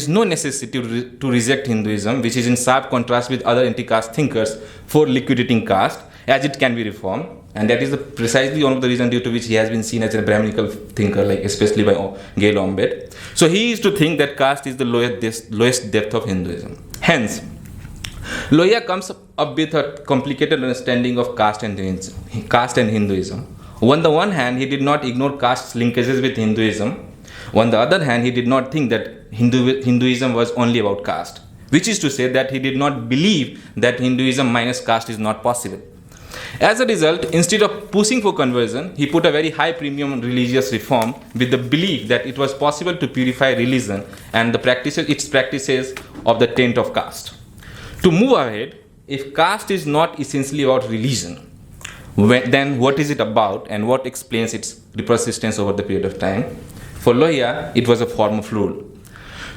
no necessity to reject Hinduism, which is in sharp contrast with other anti-caste thinkers for liquidating caste, as it can be reformed. And that is precisely one of the reasons due to which he has been seen as a Brahminical thinker, like especially by Gail Ombed. So he is to think that caste is the lowest depth of Hinduism. Hence, Lohia comes up with a complicated understanding of caste and Hinduism. On the one hand, he did not ignore caste's linkages with Hinduism. On the other hand, he did not think that Hinduism was only about caste, which is to say that he did not believe that Hinduism minus caste is not possible. As a result, instead of pushing for conversion, he put a very high premium on religious reform with the belief that it was possible to purify religion and its practices of the tent of caste. To move ahead, if caste is not essentially about religion, then what is it about and what explains its persistence over the period of time? For Lohia, it was a form of rule.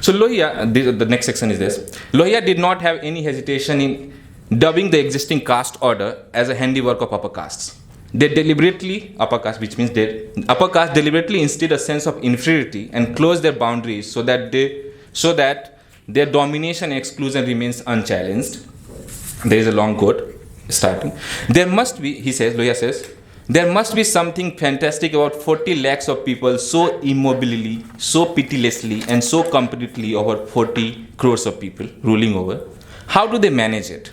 So Lohia, the next section is this. Lohia did not have any hesitation in dubbing the existing caste order as a handiwork of upper castes. They deliberately, upper caste, which means upper caste deliberately instilled a sense of inferiority and closed their boundaries so that their domination and exclusion remains unchallenged. There is a long quote starting. There must be, Lohia says, there must be something fantastic about 40 lakhs of people so immobilely, so pitilessly, and so completely over 40 crores of people ruling over. How do they manage it?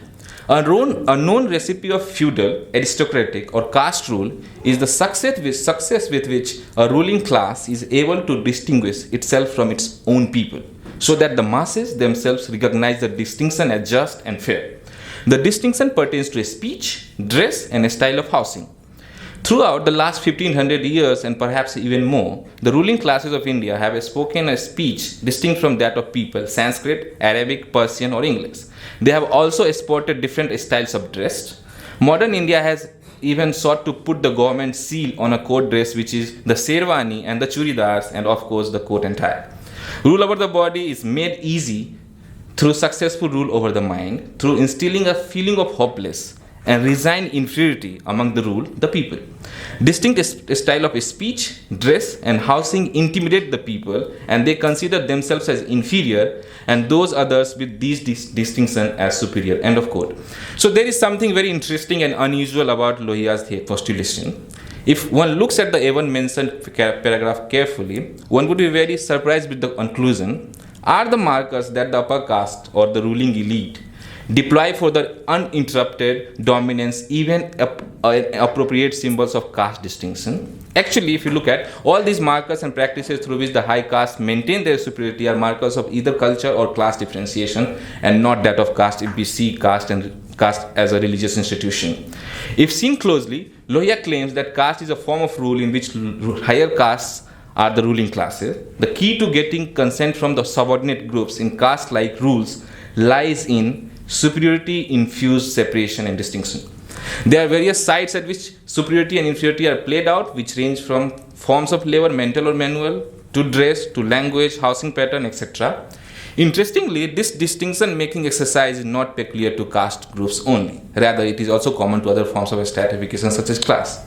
A known recipe of feudal, aristocratic, or caste rule is the success with which a ruling class is able to distinguish itself from its own people, so that the masses themselves recognize the distinction as just and fair. The distinction pertains to a speech, dress, and a style of housing. Throughout the last 1500 years and perhaps even more, the ruling classes of India have spoken a speech distinct from that of people, Sanskrit, Arabic, Persian, or English. They have also exported different styles of dress. Modern India has even sought to put the government seal on a court dress, which is the sherwani and the churidars, and of course the coat and tie. Rule over the body is made easy through successful rule over the mind, through instilling a feeling of hopeless and resigned inferiority among the people. Distinct style of speech, dress, and housing intimidate the people, and they consider themselves as inferior and those others with these distinctions as superior. End of quote. So there is something very interesting and unusual about Lohia's postulation. If one looks at the even mentioned paragraph carefully, one would be very surprised with the conclusion. Are the markers that the upper caste or the ruling elite deploy for the uninterrupted dominance even appropriate symbols of caste distinction? Actually, if you look at all these markers and practices through which the high caste maintain their superiority are markers of either culture or class differentiation and not that of caste if we see caste as a religious institution. If seen closely, Lohia claims that caste is a form of rule in which higher castes are the ruling classes. The key to getting consent from the subordinate groups in caste-like rules lies in superiority-infused separation and distinction. There are various sites at which superiority and inferiority are played out, which range from forms of labor, mental or manual, to dress, to language, housing pattern, etc. Interestingly, this distinction-making exercise is not peculiar to caste groups only. Rather, it is also common to other forms of stratification such as class.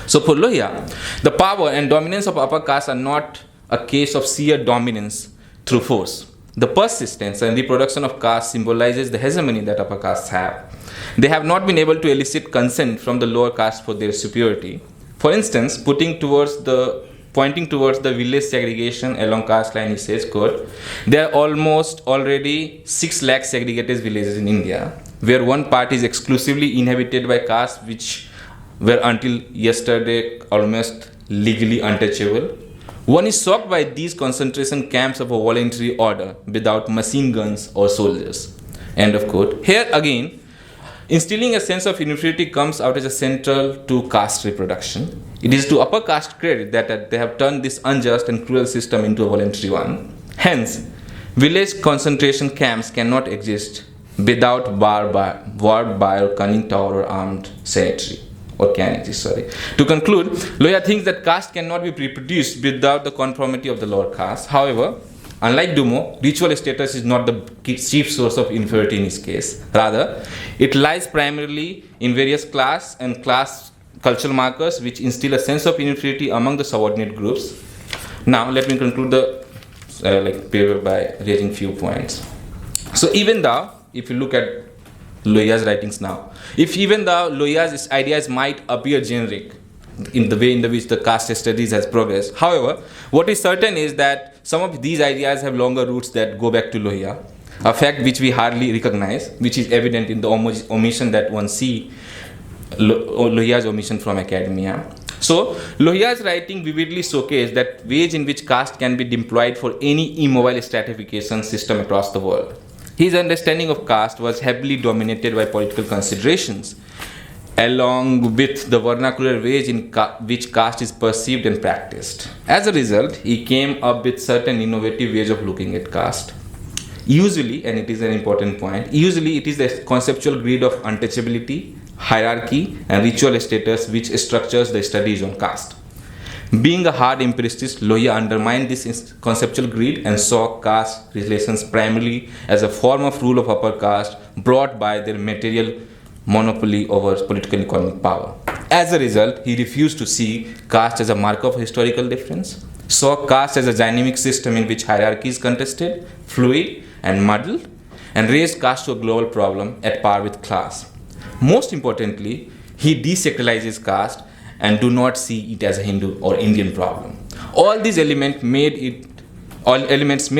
So for Lohia, the power and dominance of upper caste are not a case of sheer dominance through force. The persistence and reproduction of caste symbolizes the hegemony that upper castes have. They have not been able to elicit consent from the lower caste for their superiority. For instance, pointing towards the village segregation along caste line, he says, quote, there are almost already 6 lakh segregated villages in India, where one part is exclusively inhabited by castes which were until yesterday almost legally untouchable. One is shocked by these concentration camps of a voluntary order without machine guns or soldiers. End of quote. Here again, instilling a sense of inferiority comes out as a central to caste reproduction. It is to upper caste credit that they have turned this unjust and cruel system into a voluntary one. Hence, village concentration camps cannot exist without barbed wire, cunning tower, or armed sentry. Or can exist, sorry. To conclude, Lohia thinks that caste cannot be reproduced without the conformity of the lower caste. However, unlike Dumo, ritual status is not the chief source of inferiority in his case. Rather, it lies primarily in various class and class cultural markers which instill a sense of inferiority among the subordinate groups. Now, let me conclude the paper by raising few points. So even though, if you look at Lohia's writings now, even though Lohia's ideas might appear generic in the way in which the caste studies has progressed, however, what is certain is that some of these ideas have longer roots that go back to Lohia, a fact which we hardly recognize, which is evident in the omission that one see, Lohia's omission from academia. So, Lohia's writing vividly showcases that ways in which caste can be deployed for any immobile stratification system across the world. His understanding of caste was heavily dominated by political considerations, along with the vernacular ways in which caste is perceived and practiced. As a result, he came up with certain innovative ways of looking at caste. Usually, and it is an important point, usually it is the conceptual grid of untouchability, hierarchy, and ritual status which structures the studies on caste. Being a hard empiricist, Lohia undermined this conceptual grid and saw caste relations primarily as a form of rule of upper caste brought by their material monopoly over political and economic power. As a result, he refused to see caste as a marker of historical difference, saw caste as a dynamic system in which hierarchy is contested, fluid, and muddled, and raised caste to a global problem at par with class. Most importantly, he desacralizes caste and do not see it as a Hindu or Indian problem. All these elements made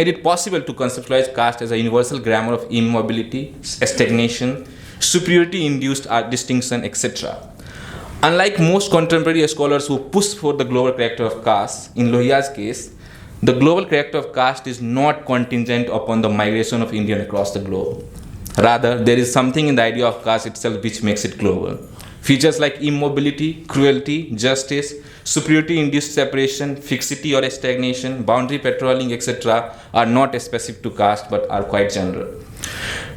it possible to conceptualize caste as a universal grammar of immobility, stagnation, superiority-induced distinction, etc. Unlike most contemporary scholars who push for the global character of caste, in Lohiya's case, the global character of caste is not contingent upon the migration of Indians across the globe. Rather, there is something in the idea of caste itself which makes it global. Features like immobility, cruelty, justice, superiority-induced separation, fixity or stagnation, boundary patrolling, etc. are not specific to caste but are quite general.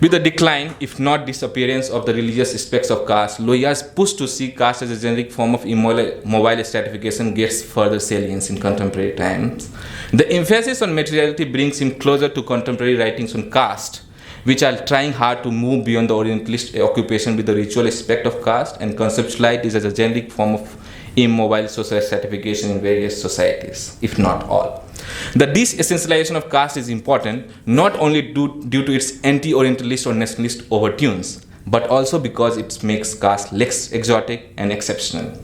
With the decline, if not disappearance, of the religious aspects of caste, Lohiya's push to see caste as a generic form of immobile stratification gets further salience in contemporary times. The emphasis on materiality brings him closer to contemporary writings on caste, which are trying hard to move beyond the Orientalist occupation with the ritual aspect of caste and conceptualize it as a generic form of immobile social stratification in various societies, if not all. The disessentialization of caste is important not only due to its anti-Orientalist or nationalist overtones, but also because it makes caste less exotic and exceptional.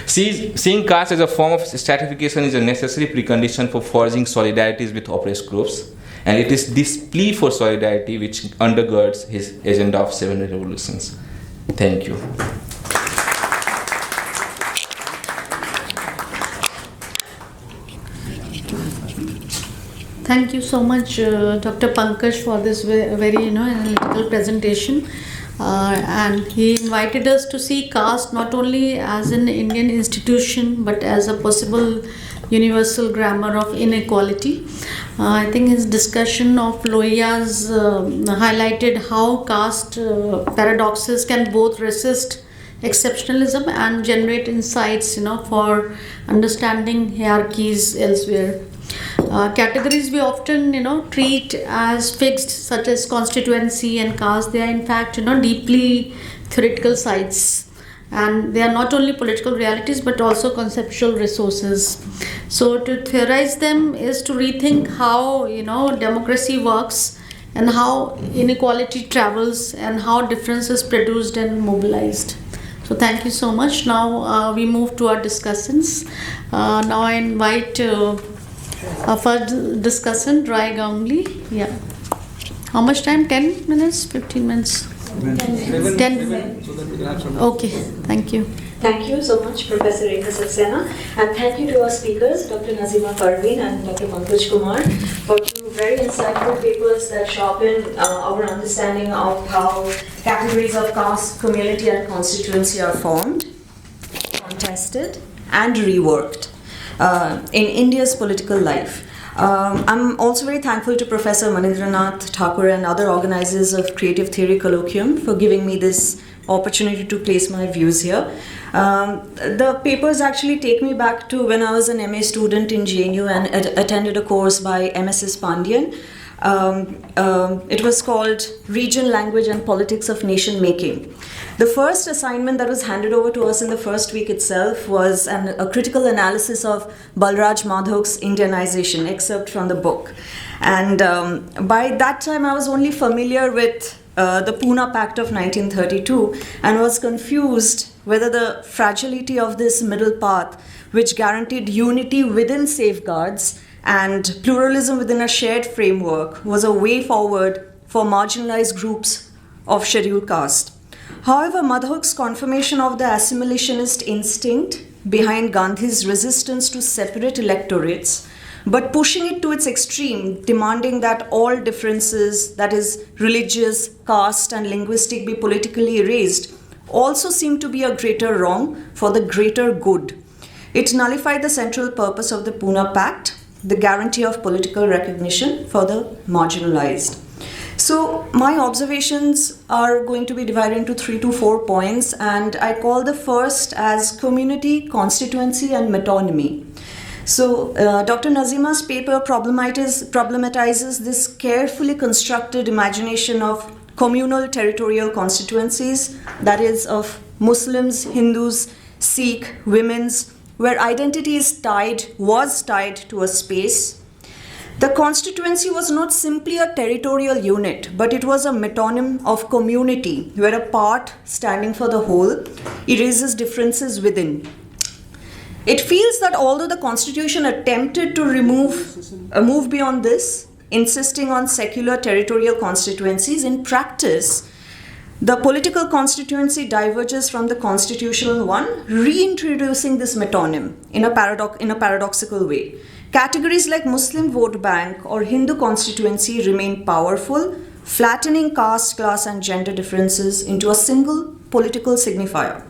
Seeing caste as a form of stratification is a necessary precondition for forging solidarities with oppressed groups, and it is this plea for solidarity which undergirds his agenda of 7 revolutions. Thank you. Thank you so much, Dr. Pankaj, for this very analytical presentation. And he invited us to see caste not only as an Indian institution but as a possible universal grammar of inequality. I think his discussion of Lohiya's highlighted how caste paradoxes can both resist exceptionalism and generate insights, for understanding hierarchies elsewhere. Categories we often, treat as fixed, such as constituency and caste, they are in fact, deeply theoretical sites. And they are not only political realities but also conceptual resources. So to theorize them is to rethink how, democracy works and how inequality travels and how difference is produced and mobilized. So thank you so much. Now we move to our discussants. Now I invite our first discussant, Ganguly. Yeah. How much time? 10 minutes? 15 minutes? 10 minutes. Okay, thank you. Thank you so much, Professor Rekha Saxena, and thank you to our speakers, Dr. Nazima, Parveen, and Dr. Pankaj Kumar, for two very insightful papers that sharpen our understanding of how categories of caste, community, and constituency are formed, contested, and reworked in India's political life. I'm also very thankful to Professor Manindranath Thakur and other organizers of Creative Theory Colloquium for giving me this opportunity to place my views here. The papers actually take me back to when I was an MA student in JNU and attended a course by MSS Pandian. It was called Region, Language and Politics of Nation Making. The first assignment that was handed over to us in the first week itself was a critical analysis of Balraj Madhok's Indianization, excerpt from the book. And by that time I was only familiar with the Pune Pact of 1932 and was confused whether the fragility of this middle path, which guaranteed unity within safeguards and pluralism within a shared framework, was a way forward for marginalized groups of scheduled caste. However, Madhok's confirmation of the assimilationist instinct behind Gandhi's resistance to separate electorates, but pushing it to its extreme, demanding that all differences, that is, religious, caste, and linguistic, be politically erased, also seemed to be a greater wrong for the greater good. It nullified the central purpose of the Pune Pact, the guarantee of political recognition for the marginalized. So my observations are going to be divided into 3 to 4 points, and I call the first as community, constituency, and metonymy. So Dr. Nazima's paper problematizes this carefully constructed imagination of communal territorial constituencies, that is, of Muslims, Hindus, Sikh, women's, where identity was tied to a space. The constituency was not simply a territorial unit, but it was a metonym of community, where a part standing for the whole erases differences within. It feels that although the constitution attempted to move beyond this, insisting on secular territorial constituencies, in practice, the political constituency diverges from the constitutional one, reintroducing this metonym in a paradoxical way. Categories like Muslim vote bank or Hindu constituency remain powerful, flattening caste, class, and gender differences into a single political signifier.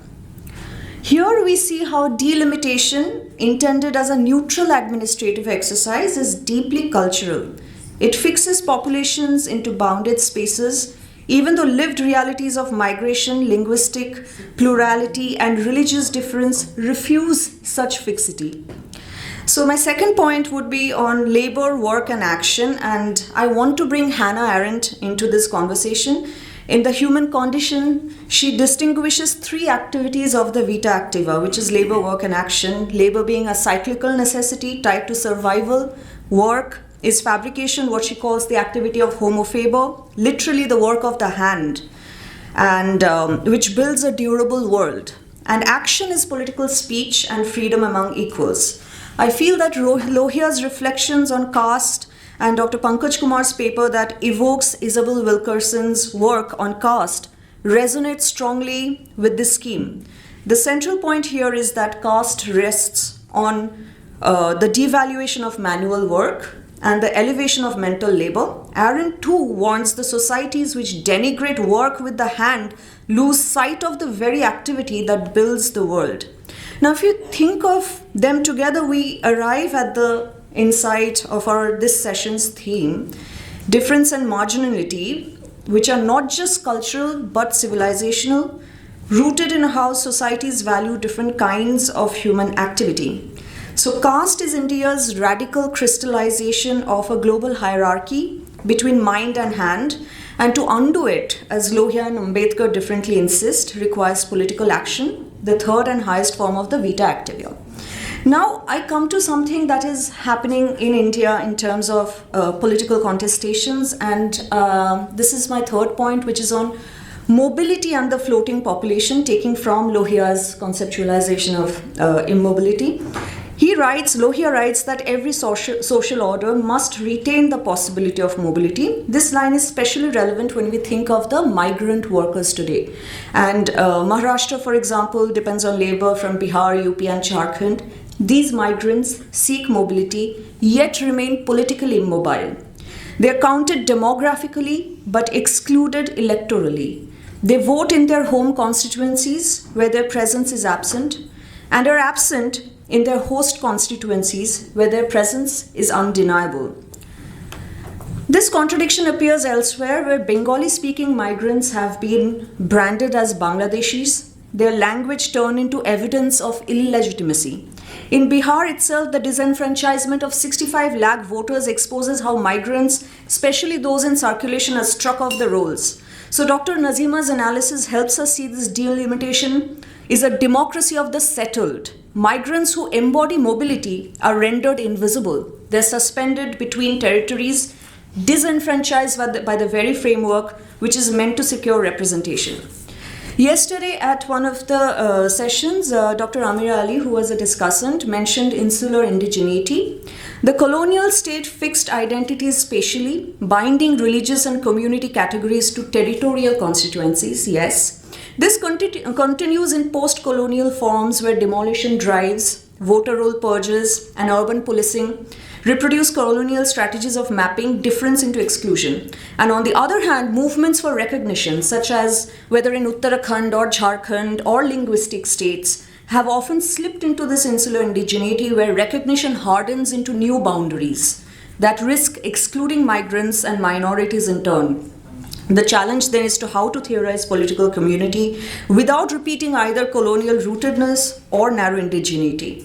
Here we see how delimitation, intended as a neutral administrative exercise, is deeply cultural. It fixes populations into bounded spaces, even though lived realities of migration, linguistic plurality, and religious difference refuse such fixity. So my second point would be on labor, work, and action, and I want to bring Hannah Arendt into this conversation. In The Human Condition, she distinguishes three activities of the vita activa, which is labor, work, and action. Labor being a cyclical necessity tied to survival. Work is fabrication, what she calls the activity of homo faber, literally the work of the hand, and which builds a durable world. And action is political speech and freedom among equals. I feel that Lohia's reflections on caste and Dr. Pankaj Kumar's paper that evokes Isabel Wilkerson's work on caste resonates strongly with this scheme. The central point here is that caste rests on the devaluation of manual work and the elevation of mental labor. Arendt too warns the societies which denigrate work with the hand lose sight of the very activity that builds the world. Now, if you think of them together, we arrive at the insight of this session's theme, difference and marginality, which are not just cultural but civilizational, rooted in how societies value different kinds of human activity. So caste is India's radical crystallization of a global hierarchy between mind and hand, and to undo it, as Lohia and Ambedkar differently insist, requires political action, the third and highest form of the vita activa. Now I come to something that is happening in India in terms of political contestations, and this is my third point, which is on mobility and the floating population, taking from Lohia's conceptualization of immobility. Lohia writes that every social order must retain the possibility of mobility. This line is especially relevant when we think of the migrant workers today. And Maharashtra, for example, depends on labor from Bihar, UP, and Jharkhand. These migrants seek mobility, yet remain politically immobile. They are counted demographically, but excluded electorally. They vote in their home constituencies, where their presence is absent, and are absent in their host constituencies, where their presence is undeniable. This contradiction appears elsewhere, where Bengali-speaking migrants have been branded as Bangladeshis, their language turned into evidence of illegitimacy. In Bihar itself, the disenfranchisement of 65 lakh voters exposes how migrants, especially those in circulation, are struck off the rolls. So Dr. Nazima's analysis helps us see this delimitation is a democracy of the settled. Migrants who embody mobility are rendered invisible. They're suspended between territories, disenfranchised by the very framework which is meant to secure representation. Yesterday at one of the sessions, Dr. Amira Ali, who was a discussant, mentioned insular indigeneity. The colonial state fixed identities spatially, binding religious and community categories to territorial constituencies, yes. This continues in post-colonial forms where demolition drives, voter roll purges, and urban policing reproduce colonial strategies of mapping difference into exclusion. And on the other hand, movements for recognition, such as whether in Uttarakhand or Jharkhand or linguistic states, have often slipped into this insular indigeneity where recognition hardens into new boundaries that risk excluding migrants and minorities in turn. The challenge then is to how to theorize political community without repeating either colonial rootedness or narrow indigeneity.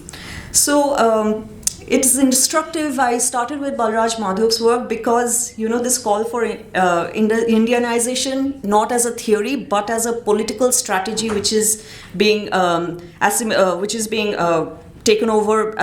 So it's instructive. I started with Balraj Madhav's work because, this call for Indianization, not as a theory, but as a political strategy, which is being taken over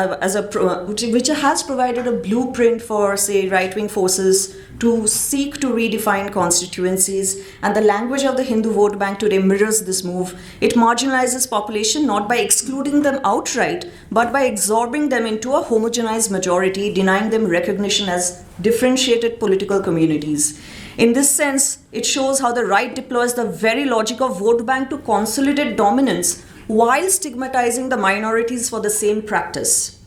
which has provided a blueprint for, say, right-wing forces to seek to redefine constituencies, and the language of the Hindu vote bank today mirrors this move. It marginalizes population not by excluding them outright, but by absorbing them into a homogenized majority, denying them recognition as differentiated political communities. In this sense, it shows how the right deploys the very logic of vote bank to consolidate dominance while stigmatizing the minorities for the same practice.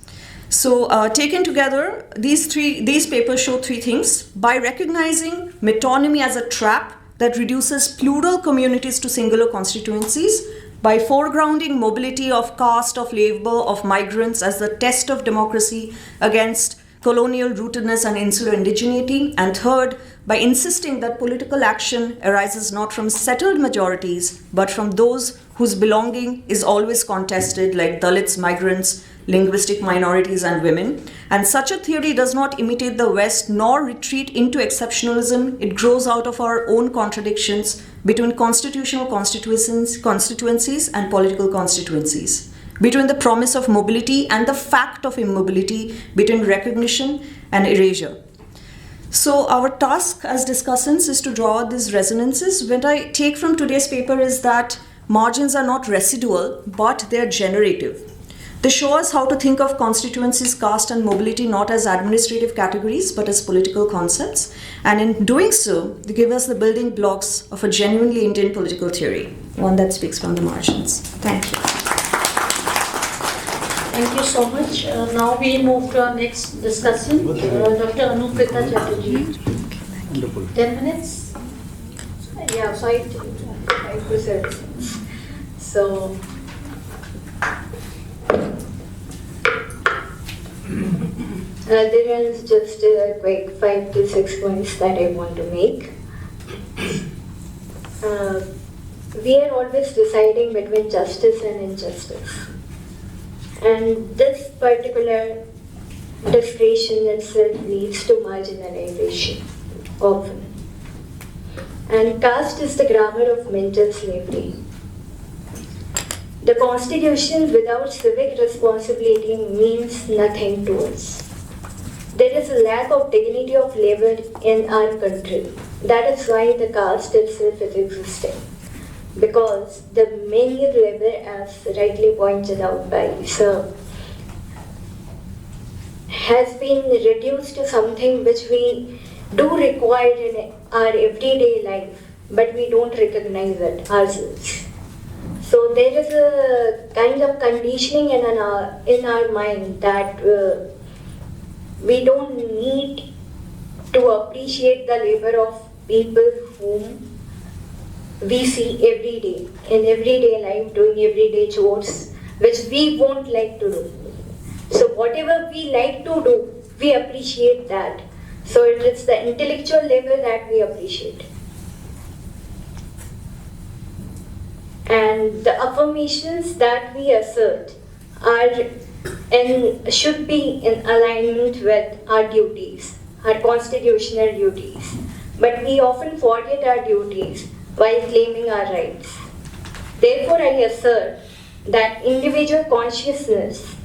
So, taken together, these papers show three things. By recognizing metonymy as a trap that reduces plural communities to singular constituencies, by foregrounding mobility of caste, of labor, of migrants as the test of democracy against colonial rootedness and insular indigeneity, and third, by insisting that political action arises not from settled majorities, but from those whose belonging is always contested, like Dalits, migrants, linguistic minorities, and women. And such a theory does not imitate the West nor retreat into exceptionalism. It grows out of our own contradictions between constitutional constituencies and political constituencies, between the promise of mobility and the fact of immobility, between recognition and erasure. So our task as discussants is to draw out these resonances. What I take from today's paper is that margins are not residual, but they are generative. They show us how to think of constituencies, caste, and mobility not as administrative categories, but as political concepts. And in doing so, they give us the building blocks of a genuinely Indian political theory, one that speaks from the margins. Thank you. Thank you so much. Now we move to our next discussant, Dr. Anupreeta Chatterjee. 10 minutes? Yeah, 5 to 7. So, there is just quick 5 to 6 points that I want to make. We are always deciding between justice and injustice. And this particular discretion itself leads to marginalization, often. And caste is the grammar of mental slavery. The Constitution without civic responsibility means nothing to us. There is a lack of dignity of labor in our country. That is why the caste itself is existing. Because the menial labor, as rightly pointed out by Sir, has been reduced to something which we do require in our everyday life, but we don't recognize it ourselves. So there is a kind of conditioning in our mind that we don't need to appreciate the labor of people whom we see every day, in everyday life, doing everyday chores, which we won't like to do. So whatever we like to do, we appreciate that. So it is the intellectual labor that we appreciate. And the affirmations that we assert are and should be in alignment with our duties, our constitutional duties. But we often forget our duties while claiming our rights. Therefore, I assert that individual consciousness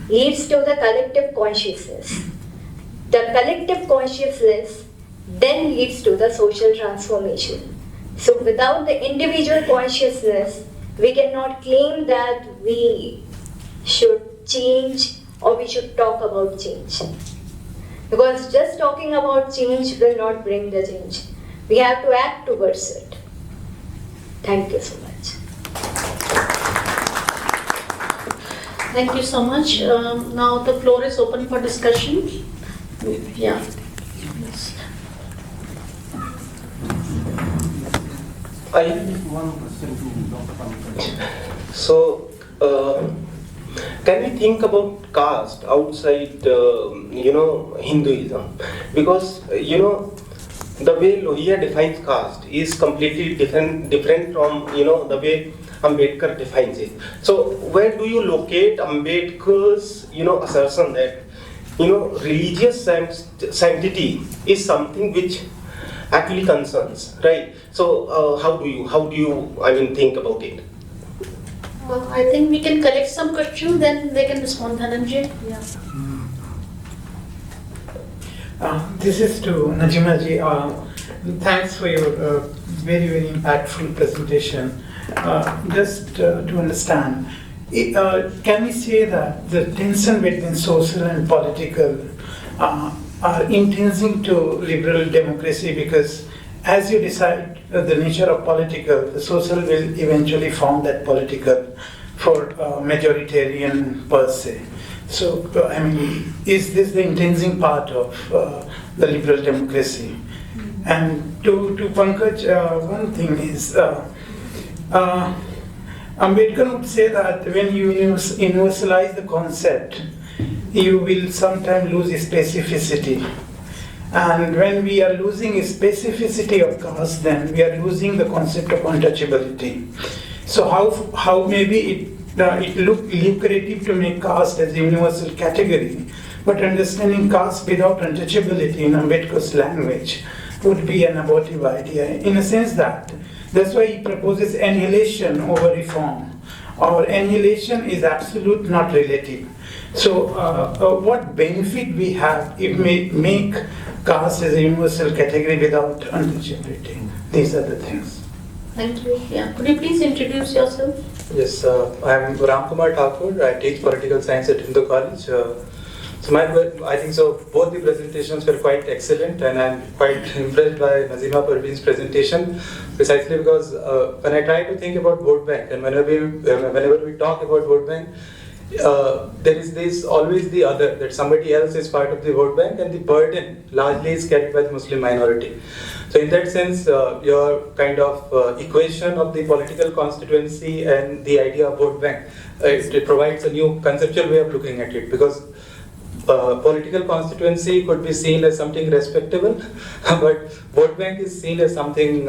leads to the collective consciousness. The collective consciousness then leads to the social transformation. So without the individual consciousness, we cannot claim that we should change or we should talk about change. Because just talking about change will not bring the change. We have to act towards it. Thank you so much. Thank you so much. Now the floor is open for discussion. Yeah. I have one question to Dr. Pankaj. So, can we think about caste outside, Hinduism? Because, the way Lohia defines caste is completely different from, the way Ambedkar defines it. So, where do you locate Ambedkar's, assertion that religious sanctity is something which actually concerns, right? So how do you think about it? I think we can collect some questions, then they can respond. Dhananjay? Yeah. This is to Nazima ji. Thanks for your very, very impactful presentation. Just to understand, can we say that the tension between social and political are intrinsic to liberal democracy? Because as you decide the nature of political, the social will eventually form that political for majoritarian per se. So, is this the intrinsic part of the liberal democracy? And to Pankaj, one thing is, Ambedkar would say that when you universalize the concept, you will sometimes lose specificity. And when we are losing specificity of caste, then we are losing the concept of untouchability. So how maybe it look lucrative to make caste as a universal category, but understanding caste without untouchability in Ambedkar's language would be an abortive idea, in a sense that's why he proposes annihilation over reform, or annihilation is absolute, not relative. So what benefit we have if we make caste as a universal category without untouchability? These are the things. Thank you. Yeah. Could you please introduce yourself? Yes, I am Ram Kumar Thakur. I teach political science at Hindu College. I think so. Both the presentations were quite excellent, and I'm quite impressed by Nazima Parveen's presentation, precisely because when I try to think about vote bank, and whenever we talk about vote bank, there is always the other, that somebody else is part of the vote bank, and the burden largely is carried by the Muslim minority. So in that sense, your kind of equation of the political constituency and the idea of vote bank, it provides a new conceptual way of looking at it, because political constituency could be seen as something respectable, but vote bank is seen as something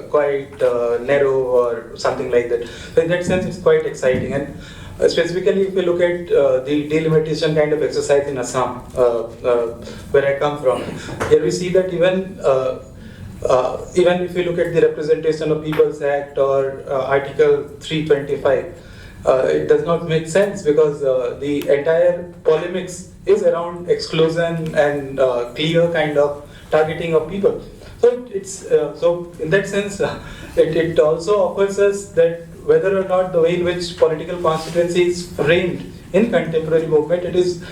quite narrow or something like that. So in that sense, it's quite exciting. And specifically, if you look at the delimitation kind of exercise in Assam, where I come from, here we see that even if you look at the Representation of People's Act or Article 325, it does not make sense, because the entire polemics is around exclusion and clear kind of targeting of people. So it's so in that sense, it also offers us that whether or not the way in which political constituency is framed in contemporary movement, it is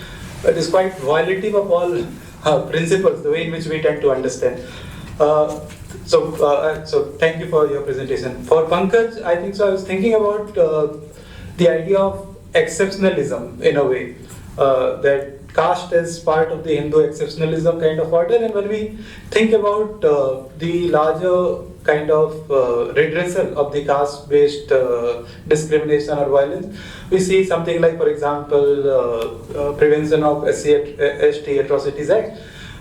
quite violative of all principles, the way in which we tend to understand. So thank you for your presentation. For Pankaj, I think so. I was thinking about the idea of exceptionalism in a way, that caste is part of the Hindu exceptionalism kind of order, and when we think about the larger kind of redressal of the caste-based discrimination or violence, we see something like, for example, Prevention of SC/ST Atrocities Act,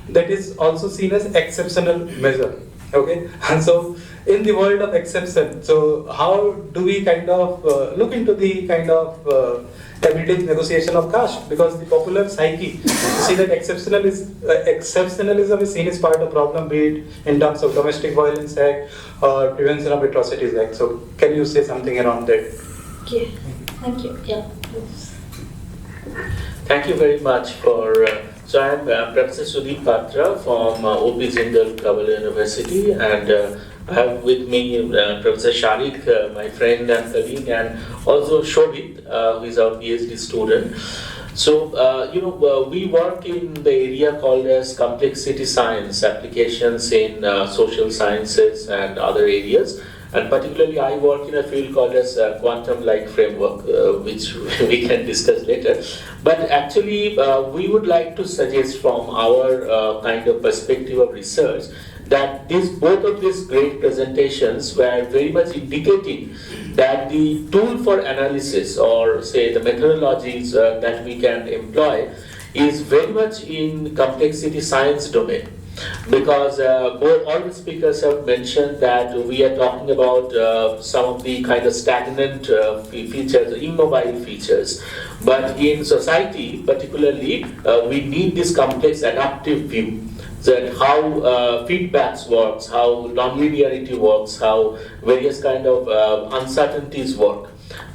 that is also seen as exceptional measure. Okay, and so in the world of exception, so how do we kind of look into the kind of everyday negotiation of caste? Because the popular psyche, you see that exceptionalism is seen as part of problem, be it in terms of Domestic Violence Act or Prevention of Atrocities Act. So can you say something around that? Okay, thank you. Yeah, please. Thank you very much for. So I am Professor Sudhir Patra from OP Jindal Kabul University, and I have with me Professor Sharik, my friend and colleague, and also Shobit, who is our PhD student. So, we work in the area called as complexity science, applications in social sciences and other areas. And particularly, I work in a field called as quantum-like framework, which we can discuss later. But actually, we would like to suggest from our kind of perspective of research that both of these great presentations were very much indicating that the tool for analysis, or say the methodologies that we can employ, is very much in complexity science domain. because all the speakers have mentioned that we are talking about some of the kind of stagnant features, immobile features. But in society, particularly, we need this complex adaptive view, that how feedbacks works, how nonlinearity works, how various kind of uncertainties work.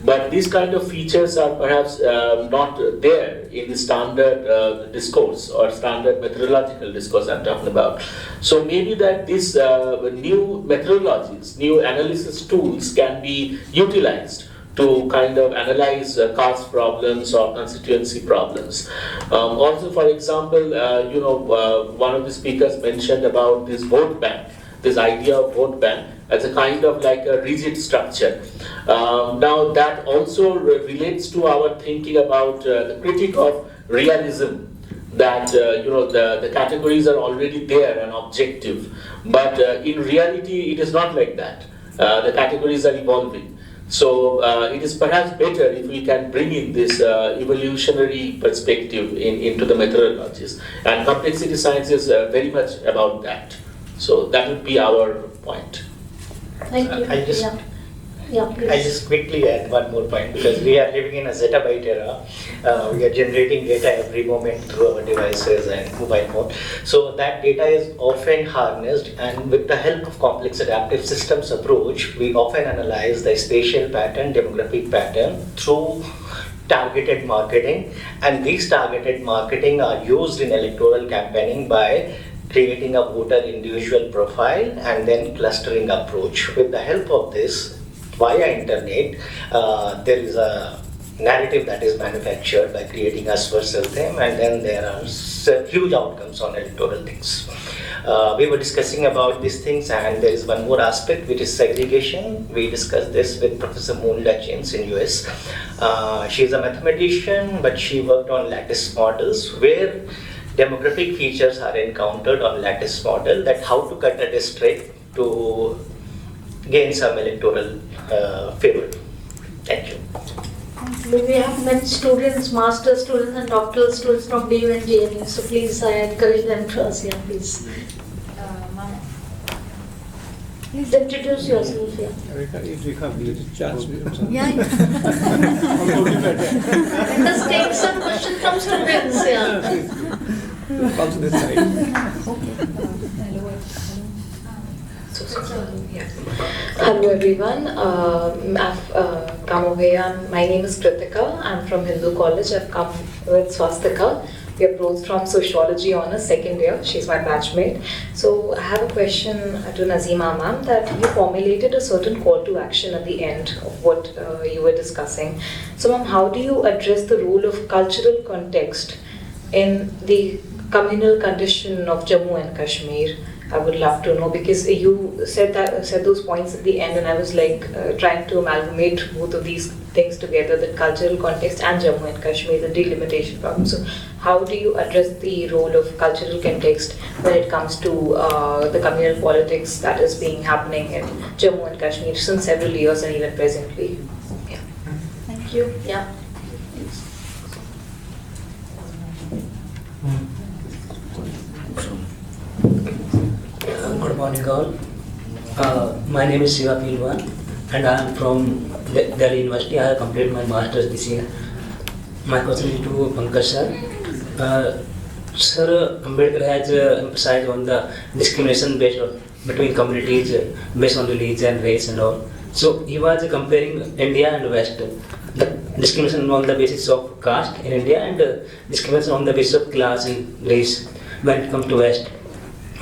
But these kind of features are perhaps not there in the standard discourse or standard methodological discourse I'm talking about. So maybe that these new methodologies, new analysis tools can be utilized to kind of analyze caste problems or constituency problems. Also, for example, one of the speakers mentioned about this vote bank, this idea of vote bank as a kind of like a rigid structure. Now that also relates to our thinking about the critique of realism, that the categories are already there and objective, but in reality it is not like that. The categories are evolving. So it is perhaps better if we can bring in this evolutionary perspective into the methodologies. And complexity science is very much about that. So that would be our point. Thank you. I just quickly add one more point, because we are living in a zettabyte era. We are generating data every moment through our devices and mobile phone. So that data is often harnessed, and with the help of complex adaptive systems approach, we often analyze the spatial pattern, demographic pattern through targeted marketing. And these targeted marketing are used in electoral campaigning by creating a voter individual profile and then clustering approach. With the help of this, via internet, there is a narrative that is manufactured by creating us versus them, and then there are huge outcomes on electoral things. We were discussing about these things, and there is one more aspect, which is segregation. We discussed this with Professor Moonda Chins in US. She is a mathematician, but she worked on lattice models where demographic features are encountered on lattice model, that how to cut a district to gain some electoral favor. Thank you. We have many students, master students and doctoral students from BU and JNU, so please I encourage them to ask, please. Please introduce yourself here. If we have the chance, Let us take some questions from students. Also this side. Hello everyone, I've come over here. My name is Kritika. I'm from Hindu College. I've come with Swastika. We are both from Sociology Honours second year. She's my batchmate. So I have a question to Nazima ma'am, that you formulated a certain call to action at the end of what you were discussing. So ma'am, how do you address the role of cultural context in the communal condition of Jammu and Kashmir? I would love to know, because you said those points at the end, and I was like trying to amalgamate both of these things together, the cultural context and Jammu and Kashmir, the delimitation problem. So how do you address the role of cultural context when it comes to the communal politics that is happening in Jammu and Kashmir since several years and even presently? Yeah. Thank you. Yeah. Good morning all. My name is Shiva Pilwan and I am from Delhi University. I have completed my master's this year. My question is to Pankaj sir. Sir, Ambedkar has emphasized on the discrimination between communities based on religion, race and all. So he was comparing India and West. The discrimination on the basis of caste in India and discrimination on the basis of class and race when it comes to West.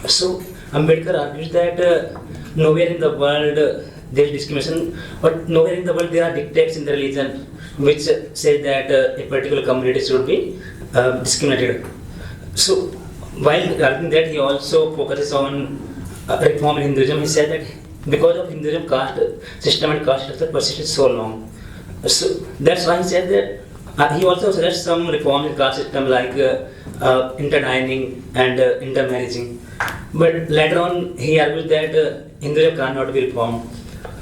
So Ambedkar argues that nowhere in the world there is discrimination, but nowhere in the world there are dictates in the religion which say that a particular community should be discriminated. So while arguing that, he also focuses on reform in Hinduism. He said that because of Hinduism, caste system and caste structure persisted so long. So that's why he said that he also suggests some reform in caste system like interdining and intermarrying. But later on, he argued that Hinduism cannot be reformed.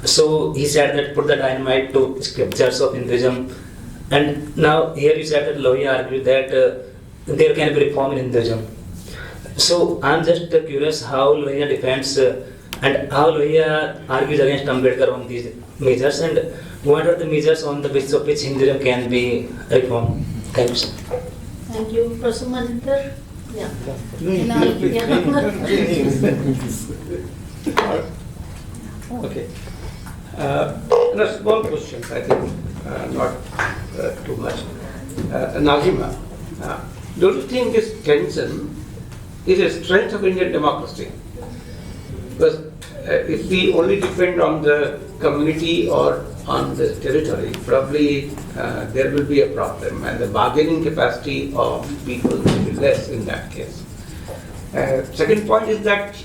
So he said that put the dynamite to scriptures of Hinduism. And now here he said that Lohia argued that there can be reform in Hinduism. So I'm just curious how Lohia defends and how Lohia argues against Ambedkar on these measures, and what are the measures on the basis of which Hinduism can be reformed. Thank you, sir. Thank you. Professor Maninder? Yeah. Okay. Small questions, I think, not too much. Nazima, do you think this tension is a strength of Indian democracy? Because if we only depend on the community or on the territory, probably there will be a problem, and the bargaining capacity of people will be less in that case. Second point is that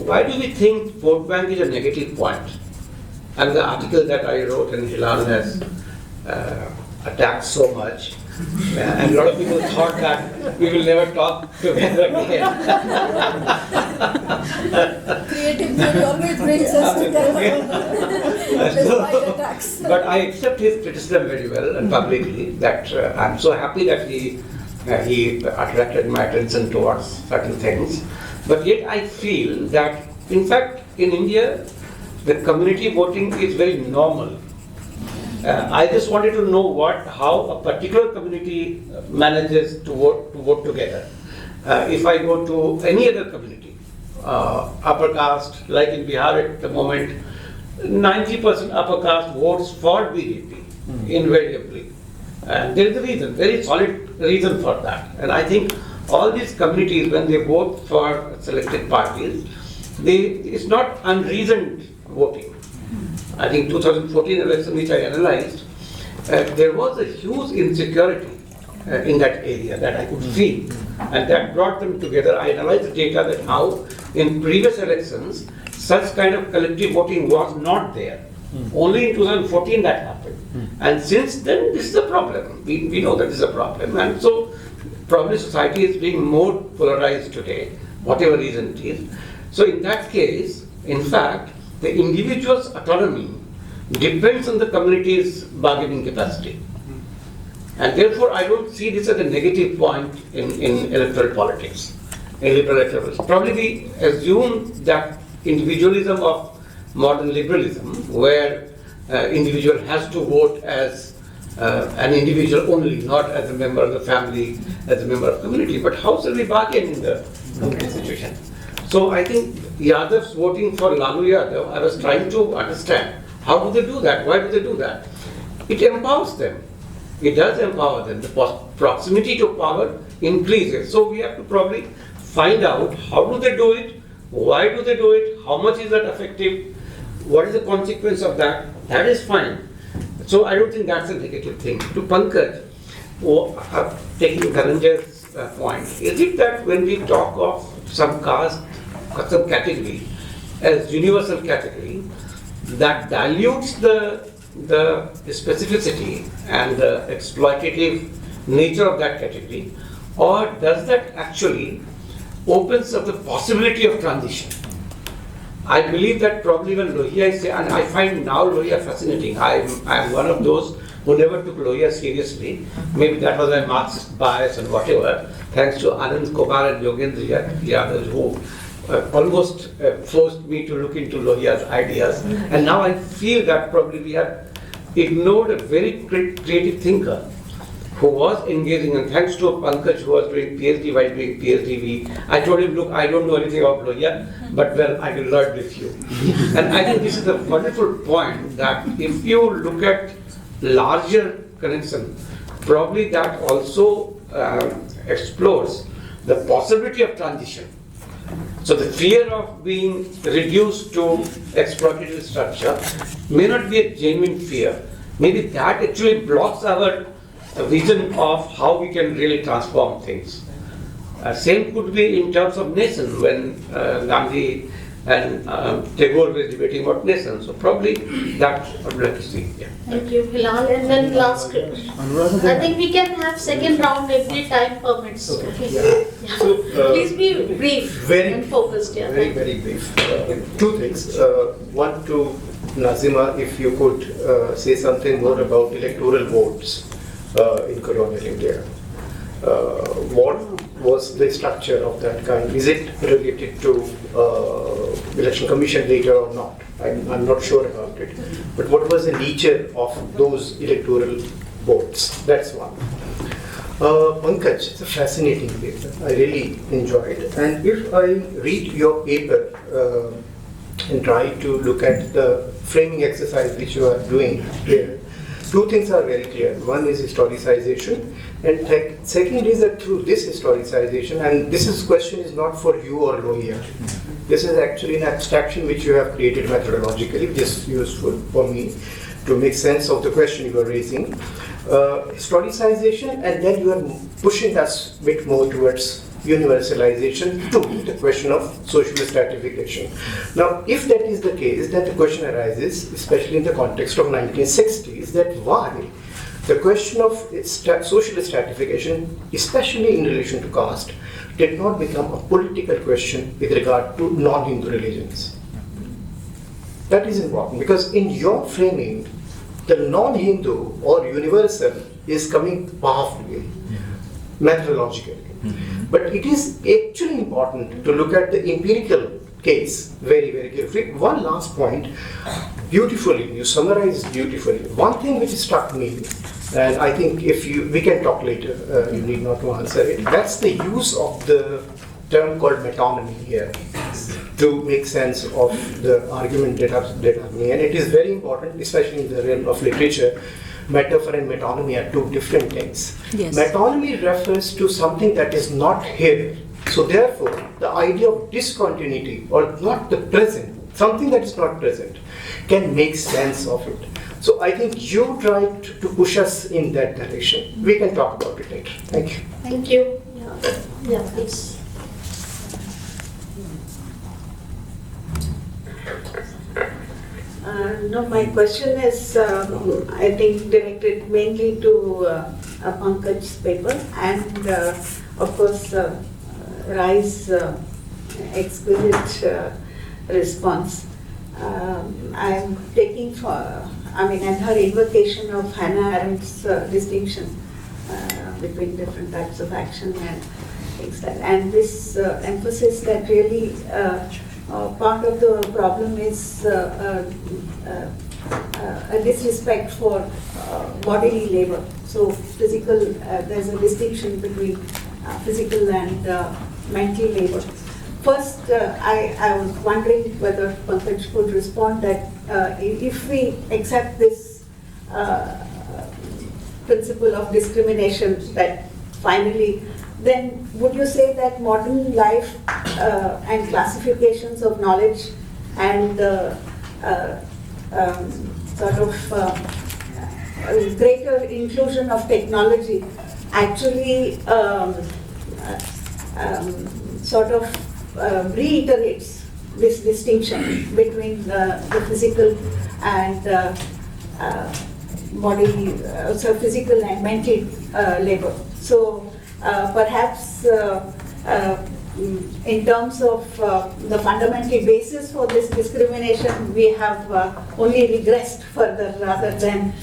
why do we think vote bank is a negative point? And the article that I wrote and Hilal has attacked so much, and a lot of people thought that we will never talk together again. Creative theory always brings us together despite attacks. But I accept his criticism very well and publicly, that I'm so happy that he attracted my attention towards certain things. But yet I feel that, in fact, in India, the community voting is very normal. I just wanted to know how a particular community manages to vote together. If I go to any other community, upper caste, like in Bihar at the moment, 90% upper caste votes for BJP, invariably. And there is a reason, very solid reason for that. And I think all these communities, when they vote for selected parties, it's not unreasoned voting. I think 2014 election, which I analyzed, there was a huge insecurity in that area that I could feel, and that brought them together. I analyzed the data that how in previous elections such kind of collective voting was not there. Only in 2014 that happened. And since then, this is a problem. We know that this is a problem, and so probably society is being more polarized today, whatever reason it is. So in that case, in fact, the individual's autonomy depends on the community's bargaining capacity. And therefore, I don't see this as a negative point in electoral politics, in liberal electoral. Probably we assume that individualism of modern liberalism, where individual has to vote as an individual only, not as a member of the family, as a member of community. But how shall we bargain in the situation? So I think Yadav's voting for Lalu Yadav, I was trying to understand, how do they do that? Why do they do that? It empowers them. It does empower them. The proximity to power increases. So we have to probably find out how do they do it, why do they do it, how much is that effective, what is the consequence of that. That is fine. So I don't think that's a negative thing. To Pankaj, taking Dhananjay's point, is it that when we talk of some caste, some category as universal category, that dilutes the specificity and the exploitative nature of that category, or does that actually opens up the possibility of transition? I believe that probably when Lohia is, and I find now Lohia fascinating. I am one of those who never took Lohia seriously. Maybe that was my Marxist bias and whatever. Thanks to Anand Kumar and Yogendra Yadav, who almost forced me to look into Lohia's ideas. And now I feel that probably we have ignored a very creative thinker who was engaging, and thanks to Pankaj, who was doing PhD while doing PhD, I told him, look, I don't know anything about Lohia, but well, I will learn with you. And I think this is a wonderful point, that if you look at larger connection, probably that also explores the possibility of transition. So the fear of being reduced to exploitative structure may not be a genuine fear. Maybe that actually blocks our vision of how we can really transform things. Same could be in terms of nation, when Gandhi and Tagore were debating about nation. So probably that I would like to see. Yeah. Thank you, Hilal. And then last, I think we can have second round every time permits. Okay. Yeah. So, please be brief and focused. Yeah. Very brief. Two things. One to Nazima, if you could say something more about electoral votes in colonial India. What was the structure of that kind? Is it related to election commission data or not? I'm not sure about it. But what was the nature of those electoral votes? That's one. Pankaj, it's a fascinating paper. I really enjoyed it. And if I read your paper and try to look at the framing exercise which you are doing here, two things are very clear. One is historicization, and second is that through this historicization, and this question is not for you or Lohia. This is actually an abstraction which you have created methodologically, which is useful for me to make sense of the question you are raising. Historicization, and then you are pushing us a bit more towards universalization to the question of social stratification. Now, if that is the case, then the question arises, especially in the context of 1960s, that why the question of social stratification, especially in relation to caste, did not become a political question with regard to non-Hindu religions. That is important because in your framing, the non-Hindu or universal is coming powerfully, methodologically. But it is actually important to look at the empirical case very, very carefully. One last point, beautifully, you summarized beautifully. One thing which struck me, and I think we can talk later, you need not to answer it, that's the use of the term called metonymy here to make sense of the argument dichotomy. And it is very important, especially in the realm of literature. Metaphor and metonymy are two different things. Yes. Metonymy refers to something that is not here. So therefore, the idea of discontinuity or not the present, something that is not present, can make sense of it. So I think you tried to push us in that direction. We can talk about it later. Thank you. Thank you. Yeah, please. No, my question is, I think, directed mainly to Pankaj's paper and, of course, Rai's exquisite response. I'm taking and her invocation of Hannah Arendt's distinction between different types of action and things like that. And this emphasis that really part of the problem is a disrespect for bodily labor. So physical, there's a distinction between physical and mental labor. First, I was wondering whether Pankaj could respond that if we accept this principle of discrimination, that finally, then would you say that modern life and classifications of knowledge and greater inclusion of technology actually reiterates this distinction between the physical and body, so physical and mental labor. So perhaps in terms of the fundamental basis for this discrimination, we have only regressed further rather than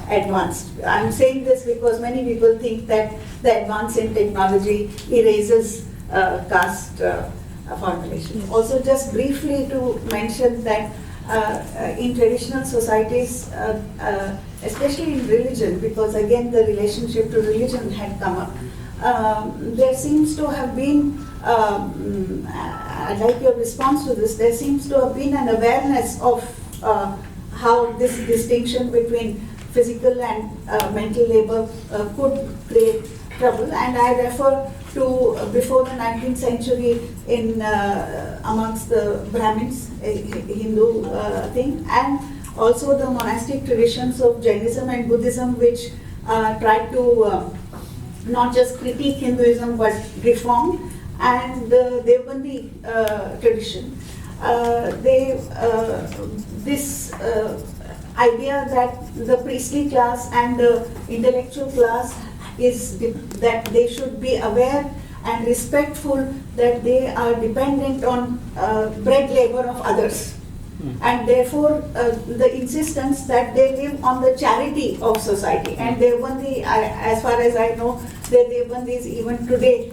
advanced. I'm saying this because many people think that the advance in technology erases caste formulation. Also, just briefly to mention that in traditional societies, especially in religion, because again the relationship to religion had come up, there seems to have been, I'd like your response to this, there seems to have been an awareness of how this distinction between physical and mental labor could create trouble. And I refer to before the 19th century in amongst the Brahmins, Hindu thing, and also the monastic traditions of Jainism and Buddhism, which tried to not just critique Hinduism but reform, and the Devbandi tradition. This idea that the priestly class and the intellectual class is that they should be aware and respectful that they are dependent on bread labor of others. And therefore, the insistence that they live on the charity of society. And Devbandi, as far as I know, the Devbandis even today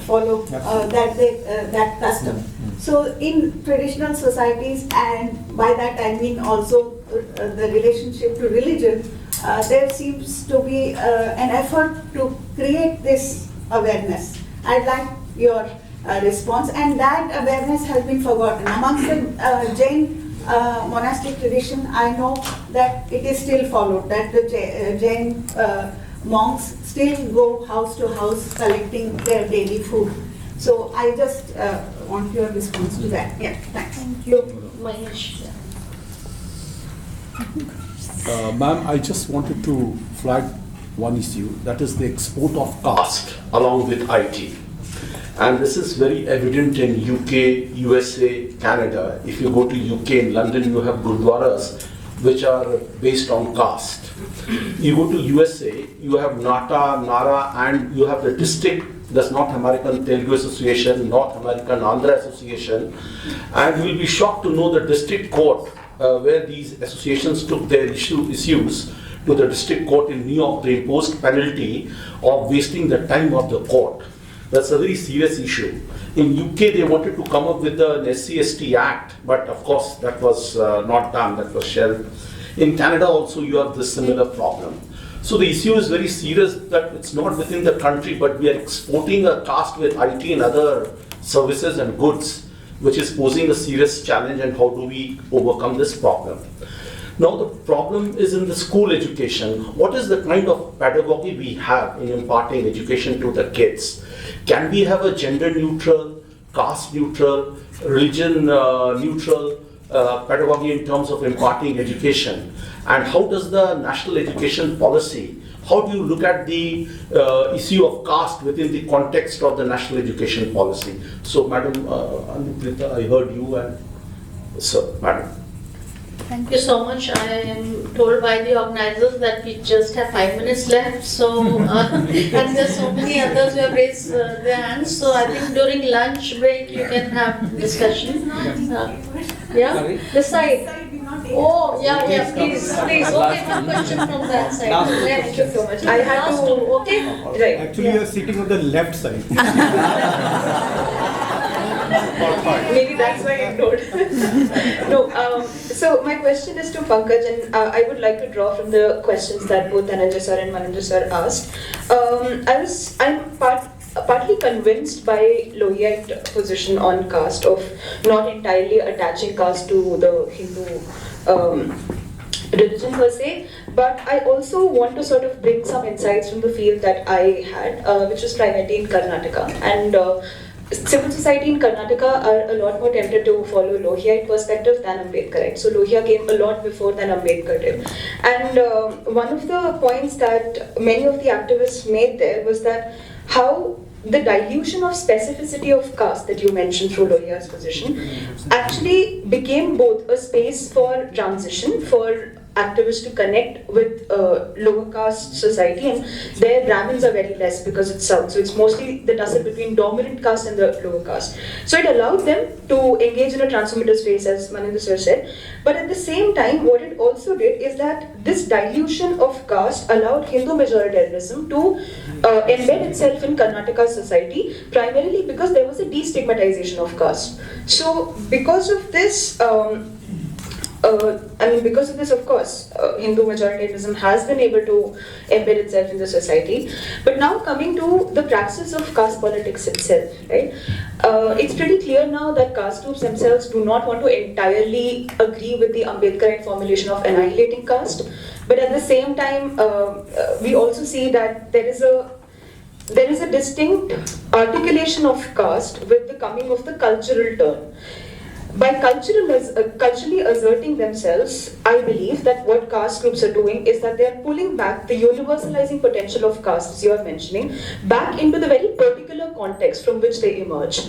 follow that custom. So in traditional societies, and by that I mean also the relationship to religion, there seems to be an effort to create this awareness. I'd like your response, and that awareness has been forgotten. Amongst the Jain monastic tradition, I know that it is still followed, that the Jain monks still go house to house collecting their daily food. So I just want your response to that. Yeah, thanks. Thank you, Mahesh. Ma'am, I just wanted to flag one issue, that is the export of caste along with IT. And this is very evident in UK, USA, Canada. If you go to UK, in London, you have gurdwaras which are based on caste. You go to USA, you have Nata, Nara, and you have the district, that's North American Telugu Association, North American Andhra Association, and you will be shocked to know the district court where these associations took their issues to the district court in New York, they imposed penalty of wasting the time of the court. That's a very serious issue. In UK, they wanted to come up with an SC/ST Act, but of course that was not done, that was shelved. In Canada also you have this similar problem. So the issue is very serious, that it's not within the country, but we are exporting a caste with IT and other services and goods, which is posing a serious challenge, and how do we overcome this problem? Now the problem is in the school education. What is the kind of pedagogy we have in imparting education to the kids? Can we have a gender neutral, caste neutral, religion neutral pedagogy in terms of imparting education? And how does the national education policy, how do you look at the issue of caste within the context of the national education policy? So Madam Anupreeta, I heard you, and so Madam. Thank you so much. I am told by the organizers that we just have 5 minutes left. So, and there's so many others who have raised their hands. So I think during lunch break you can have discussion. Yeah, this side. Oh, yeah, please. Okay, one question from that side. Thank you so much. I had to. Okay, right. Actually, you are sitting on the left side. Maybe that's why I ignored. No, so my question is to Pankaj, and I would like to draw from the questions that both Dhananjay sir and Manindra sir asked. I'm partly convinced by Lohiyite position on caste, of not entirely attaching caste to the Hindu religion per se, but I also want to sort of bring some insights from the field that I had, which was primarily in Karnataka. And civil society in Karnataka are a lot more tempted to follow Lohiyite perspective than Ambedkarite. So Lohiya came a lot before than Ambedkar did. And one of the points that many of the activists made there was that how the dilution of specificity of caste that you mentioned through Lohiya's position actually became both a space for transition, for activists to connect with lower caste society, and their Brahmins are very less because it's south, so it's mostly the tussle between dominant caste and the lower caste. So it allowed them to engage in a transformative space, as Manindra sir said, but at the same time what it also did is that this dilution of caste allowed Hindu majoritarianism to embed itself in Karnataka society, primarily because there was a destigmatization of caste. So because of this, of course, Hindu majoritarianism has been able to embed itself in the society. But now coming to the praxis of caste politics itself, right? It's pretty clear now that caste groups themselves do not want to entirely agree with the Ambedkarite formulation of annihilating caste. But at the same time, we also see that there is a distinct articulation of caste with the coming of the cultural turn. By culturally asserting themselves, I believe that what caste groups are doing is that they are pulling back the universalizing potential of caste, as you are mentioning, back into the very particular context from which they emerge.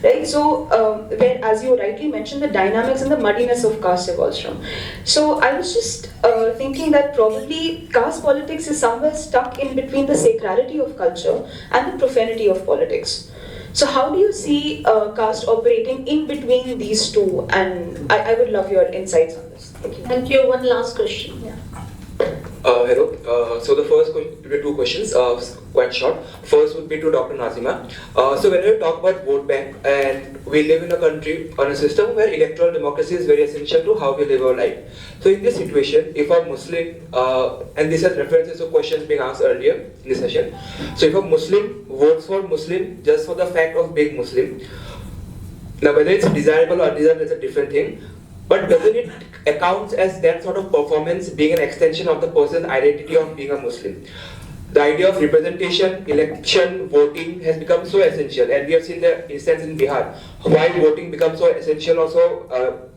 Right? So, where, as you rightly mentioned, the dynamics and the muddiness of caste evolves from. So, I was just thinking that probably caste politics is somewhere stuck in between the sacrality of culture and the profanity of politics. So how do you see caste operating in between these two? And I would love your insights on this. Thank you. Thank you. One last question. Yeah. Hello. So the first two questions, quite short. First would be to Dr. Nazima. So when we talk about vote bank, and we live in a country on a system where electoral democracy is very essential to how we live our life. So in this situation, if a Muslim, and this has references to questions being asked earlier in this session. So if a Muslim votes for Muslim just for the fact of being Muslim, now whether it's desirable or undesirable is a different thing. But doesn't it account as that sort of performance being an extension of the person's identity of being a Muslim? The idea of representation, election, voting has become so essential, and we have seen the instance in Bihar why voting becomes so essential, also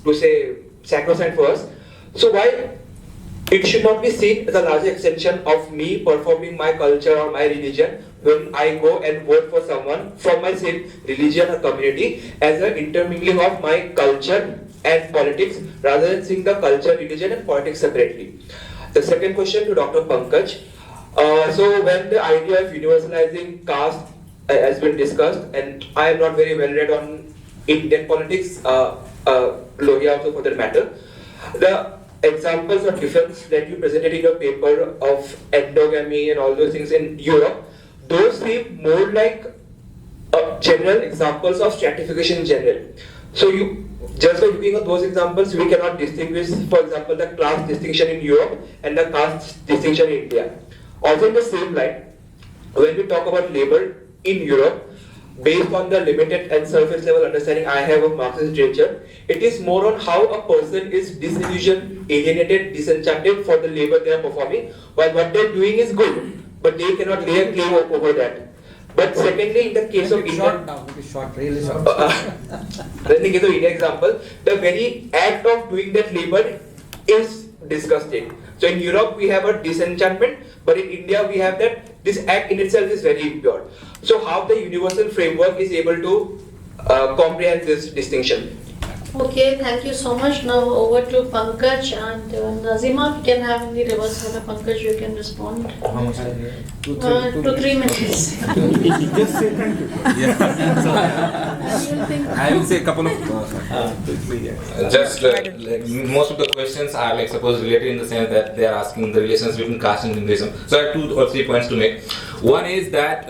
to say sacrosanct for us. So why it should not be seen as a larger extension of me performing my culture or my religion when I go and vote for someone from my same religion or community, as an intermingling of my culture and politics rather than seeing the culture, religion and politics separately. The second question to Dr. Pankaj. So when the idea of universalizing caste has been discussed, and I am not very well read on Indian politics, Lohia also for that matter, the examples of difference that you presented in your paper of endogamy and all those things in Europe, those seem more like general examples of stratification in general. So just by looking at those examples, we cannot distinguish, for example, the class distinction in Europe and the caste distinction in India. Also in the same line, when we talk about labor in Europe, based on the limited and surface level understanding I have of Marxist literature, it is more on how a person is disillusioned, alienated, disenchanted for the labor they are performing, while what they are doing is good, but they cannot lay a claim over that. But secondly, in the case of India, really short. in the case of India example, the very act of doing that labor is disgusting. So in Europe we have a disenchantment, but in India we have that this act in itself is very impure. So how the universal framework is able to comprehend this distinction? Okay, thank you so much. Now over to Pankaj and Nazima. We can have in the reverse order. Pankaj, you can respond. How much are you? 2-3 minutes. Just say thank you. I will say a couple of just like most of the questions are like suppose related in the sense that they are asking the relations between caste and Hinduism. So I have 2 or 3 points to make. One is that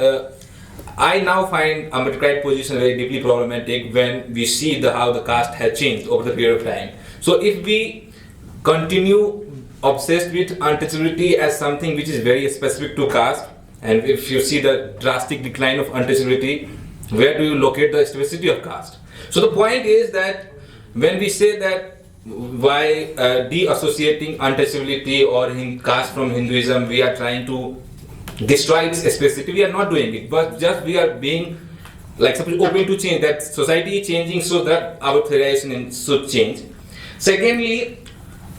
I now find a meritocratic position very deeply problematic when we see how the caste has changed over the period of time. So if we continue obsessed with untouchability as something which is very specific to caste, and if you see the drastic decline of untouchability, where do you locate the specificity of caste? So the point is that when we say that by de-associating untouchability or caste from Hinduism, we are trying to destroy its specificity, we are not doing it, but just we are being like open to change, that society is changing so that our theorization should change. Secondly,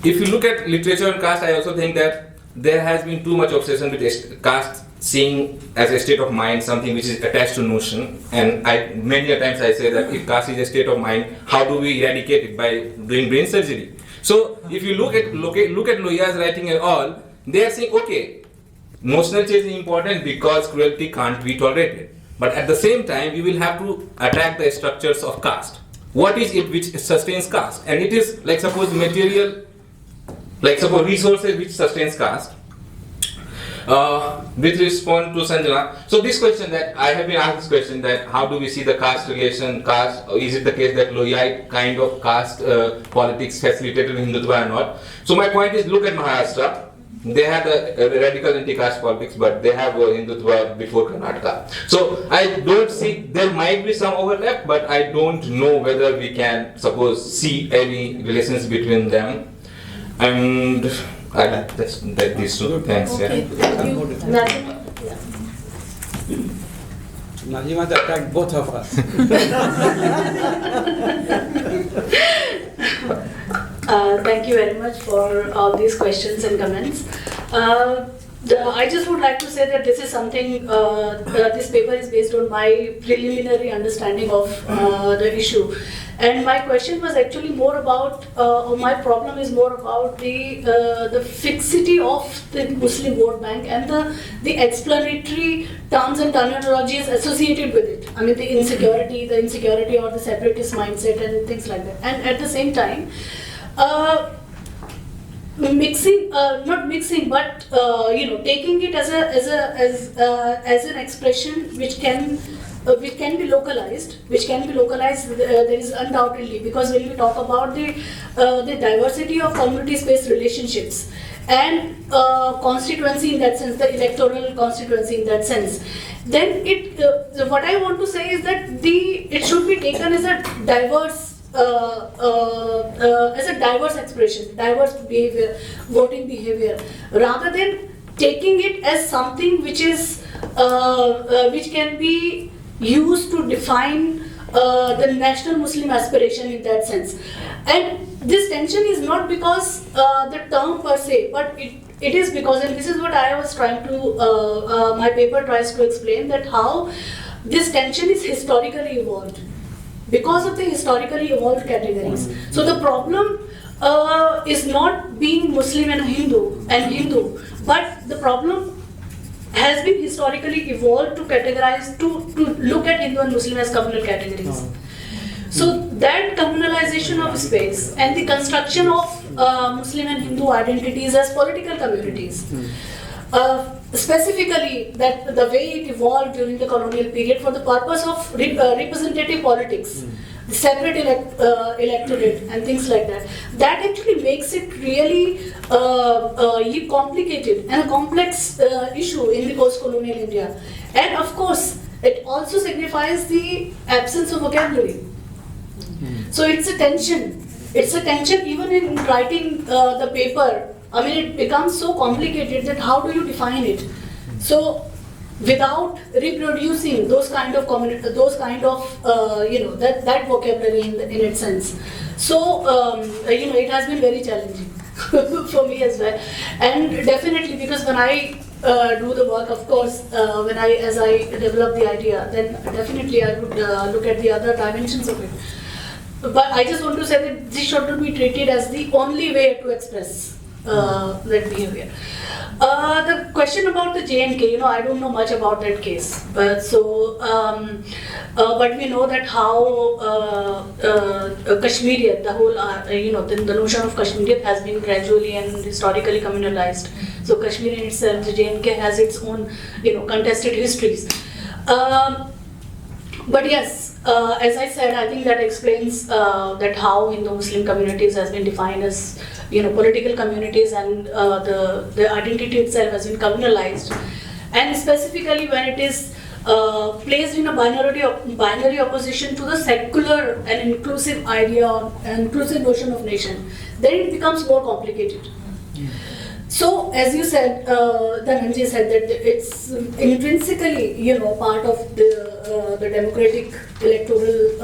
if you look at literature on caste, I also think that there has been too much obsession with caste seeing as a state of mind something which is attached to notion, and many a times I say that if caste is a state of mind, how do we eradicate it? By doing brain surgery. So if you look at Lohia's writing and all, they are saying okay, notional change is important because cruelty can't be tolerated. But at the same time, we will have to attack the structures of caste. What is it which sustains caste? And it is like suppose material, like suppose resources which sustains caste. With response to Sanjana, so this question that I have been asked this question that how do we see the caste relation, is it the case that Lohiite kind of caste politics facilitated Hindutva or not? So my point is, look at Maharashtra. They had a radical anti-caste politics, but they have Hindutva before Karnataka. So I don't see, there might be some overlap, but I don't know whether we can suppose see any relations between them. And that's these two. Thanks. Okay, thank you. Nazima attacked both of us. Thank you very much for all these questions and comments. I just would like to say that this is something, this paper is based on my preliminary understanding of the issue. And my question was actually more about, or my problem is more about the fixity of the Muslim vote bank and the explanatory terms and terminologies associated with it. I mean, the insecurity or the separatist mindset and things like that. And at the same time, mixing, not mixing, but taking it as an expression which can be localized. There is undoubtedly, because when we talk about the diversity of community-based relationships and constituency in that sense, the electoral constituency in that sense, then what I want to say is that it should be taken as a diverse expression, diverse behavior, voting behavior, rather than taking it as something which can be used to define the national Muslim aspiration in that sense. And this tension is not because the term per se, but it is because, and this is what I was trying to, my paper tries to explain, that how this tension is historically evolved because of the historically evolved categories. So the problem is not being Muslim and Hindu, but the problem has been historically evolved to categorize, to look at Hindu and Muslim as communal categories. So that communalization of space and the construction of Muslim and Hindu identities as political communities, specifically that the way it evolved during the colonial period for the purpose of representative politics, separate electorate and things like that, that actually makes it really complicated and a complex issue in the post-colonial India. And of course, it also signifies the absence of vocabulary. So it's a tension. It's a tension even in writing the paper. I mean, it becomes so complicated that how do you define it? So without reproducing those kind of that vocabulary in its sense. So it has been very challenging for me as well, and definitely because when I do the work, of course, as I develop the idea, then definitely I would look at the other dimensions of it. But I just want to say that this should not be treated as the only way to express that behavior. The question about the J&K, I don't know much about that case, but we know that how Kashmiriyat, the whole, the notion of Kashmiriyat has been gradually and historically communalized. So Kashmir in itself, the J&K has its own, contested histories. But yes, as I said, I think that explains that how Hindu-Muslim communities has been defined as political communities, and the identity itself has been communalized, and specifically when it is placed in a binary opposition to the secular and inclusive idea and inclusive notion of nation, then it becomes more complicated. So, as you said, Dhananjay said that it's intrinsically, part of the democratic electoral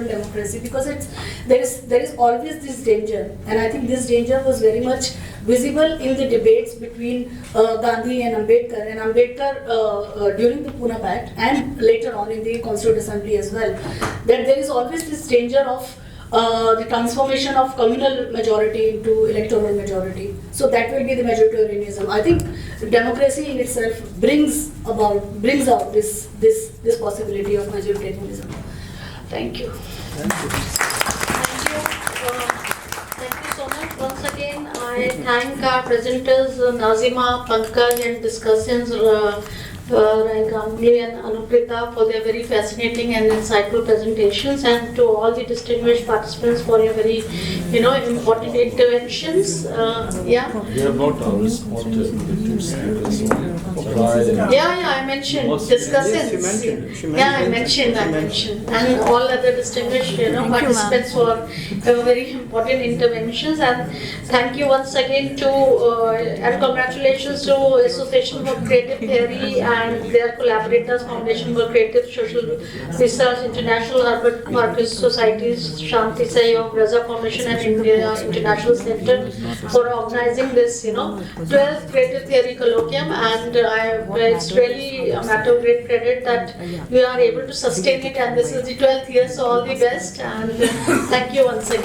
democracy, because there is always this danger, and I think this danger was very much visible in the debates between Gandhi and Ambedkar during the Pune Pact and later on in the Constituent Assembly as well. That there is always this danger of the transformation of communal majority into electoral majority. So that will be the majoritarianism. I think democracy in itself brings out this possibility of majoritarianism. Thank you. Thank you so much. Once again, I thank our presenters Nazima, Pankaj, and discussants Ganguly and Anupreeta for their very fascinating and insightful presentations, and to all the distinguished participants for your very, important interventions. We have not responded to speakers. I mentioned discussants. I mentioned, and all other distinguished, participants for very important interventions. And thank you once again and congratulations to Association for Creative Theory and their collaborators, Foundation for Creative Social Research, International Urban Market Societies, Shanti Sahyog, Raza Foundation, and India International Center for organizing this, 12th Creative Theory Colloquium, and it's really a matter of great credit that we are able to sustain it, and this is the 12th year, so all the best, and thank you once again.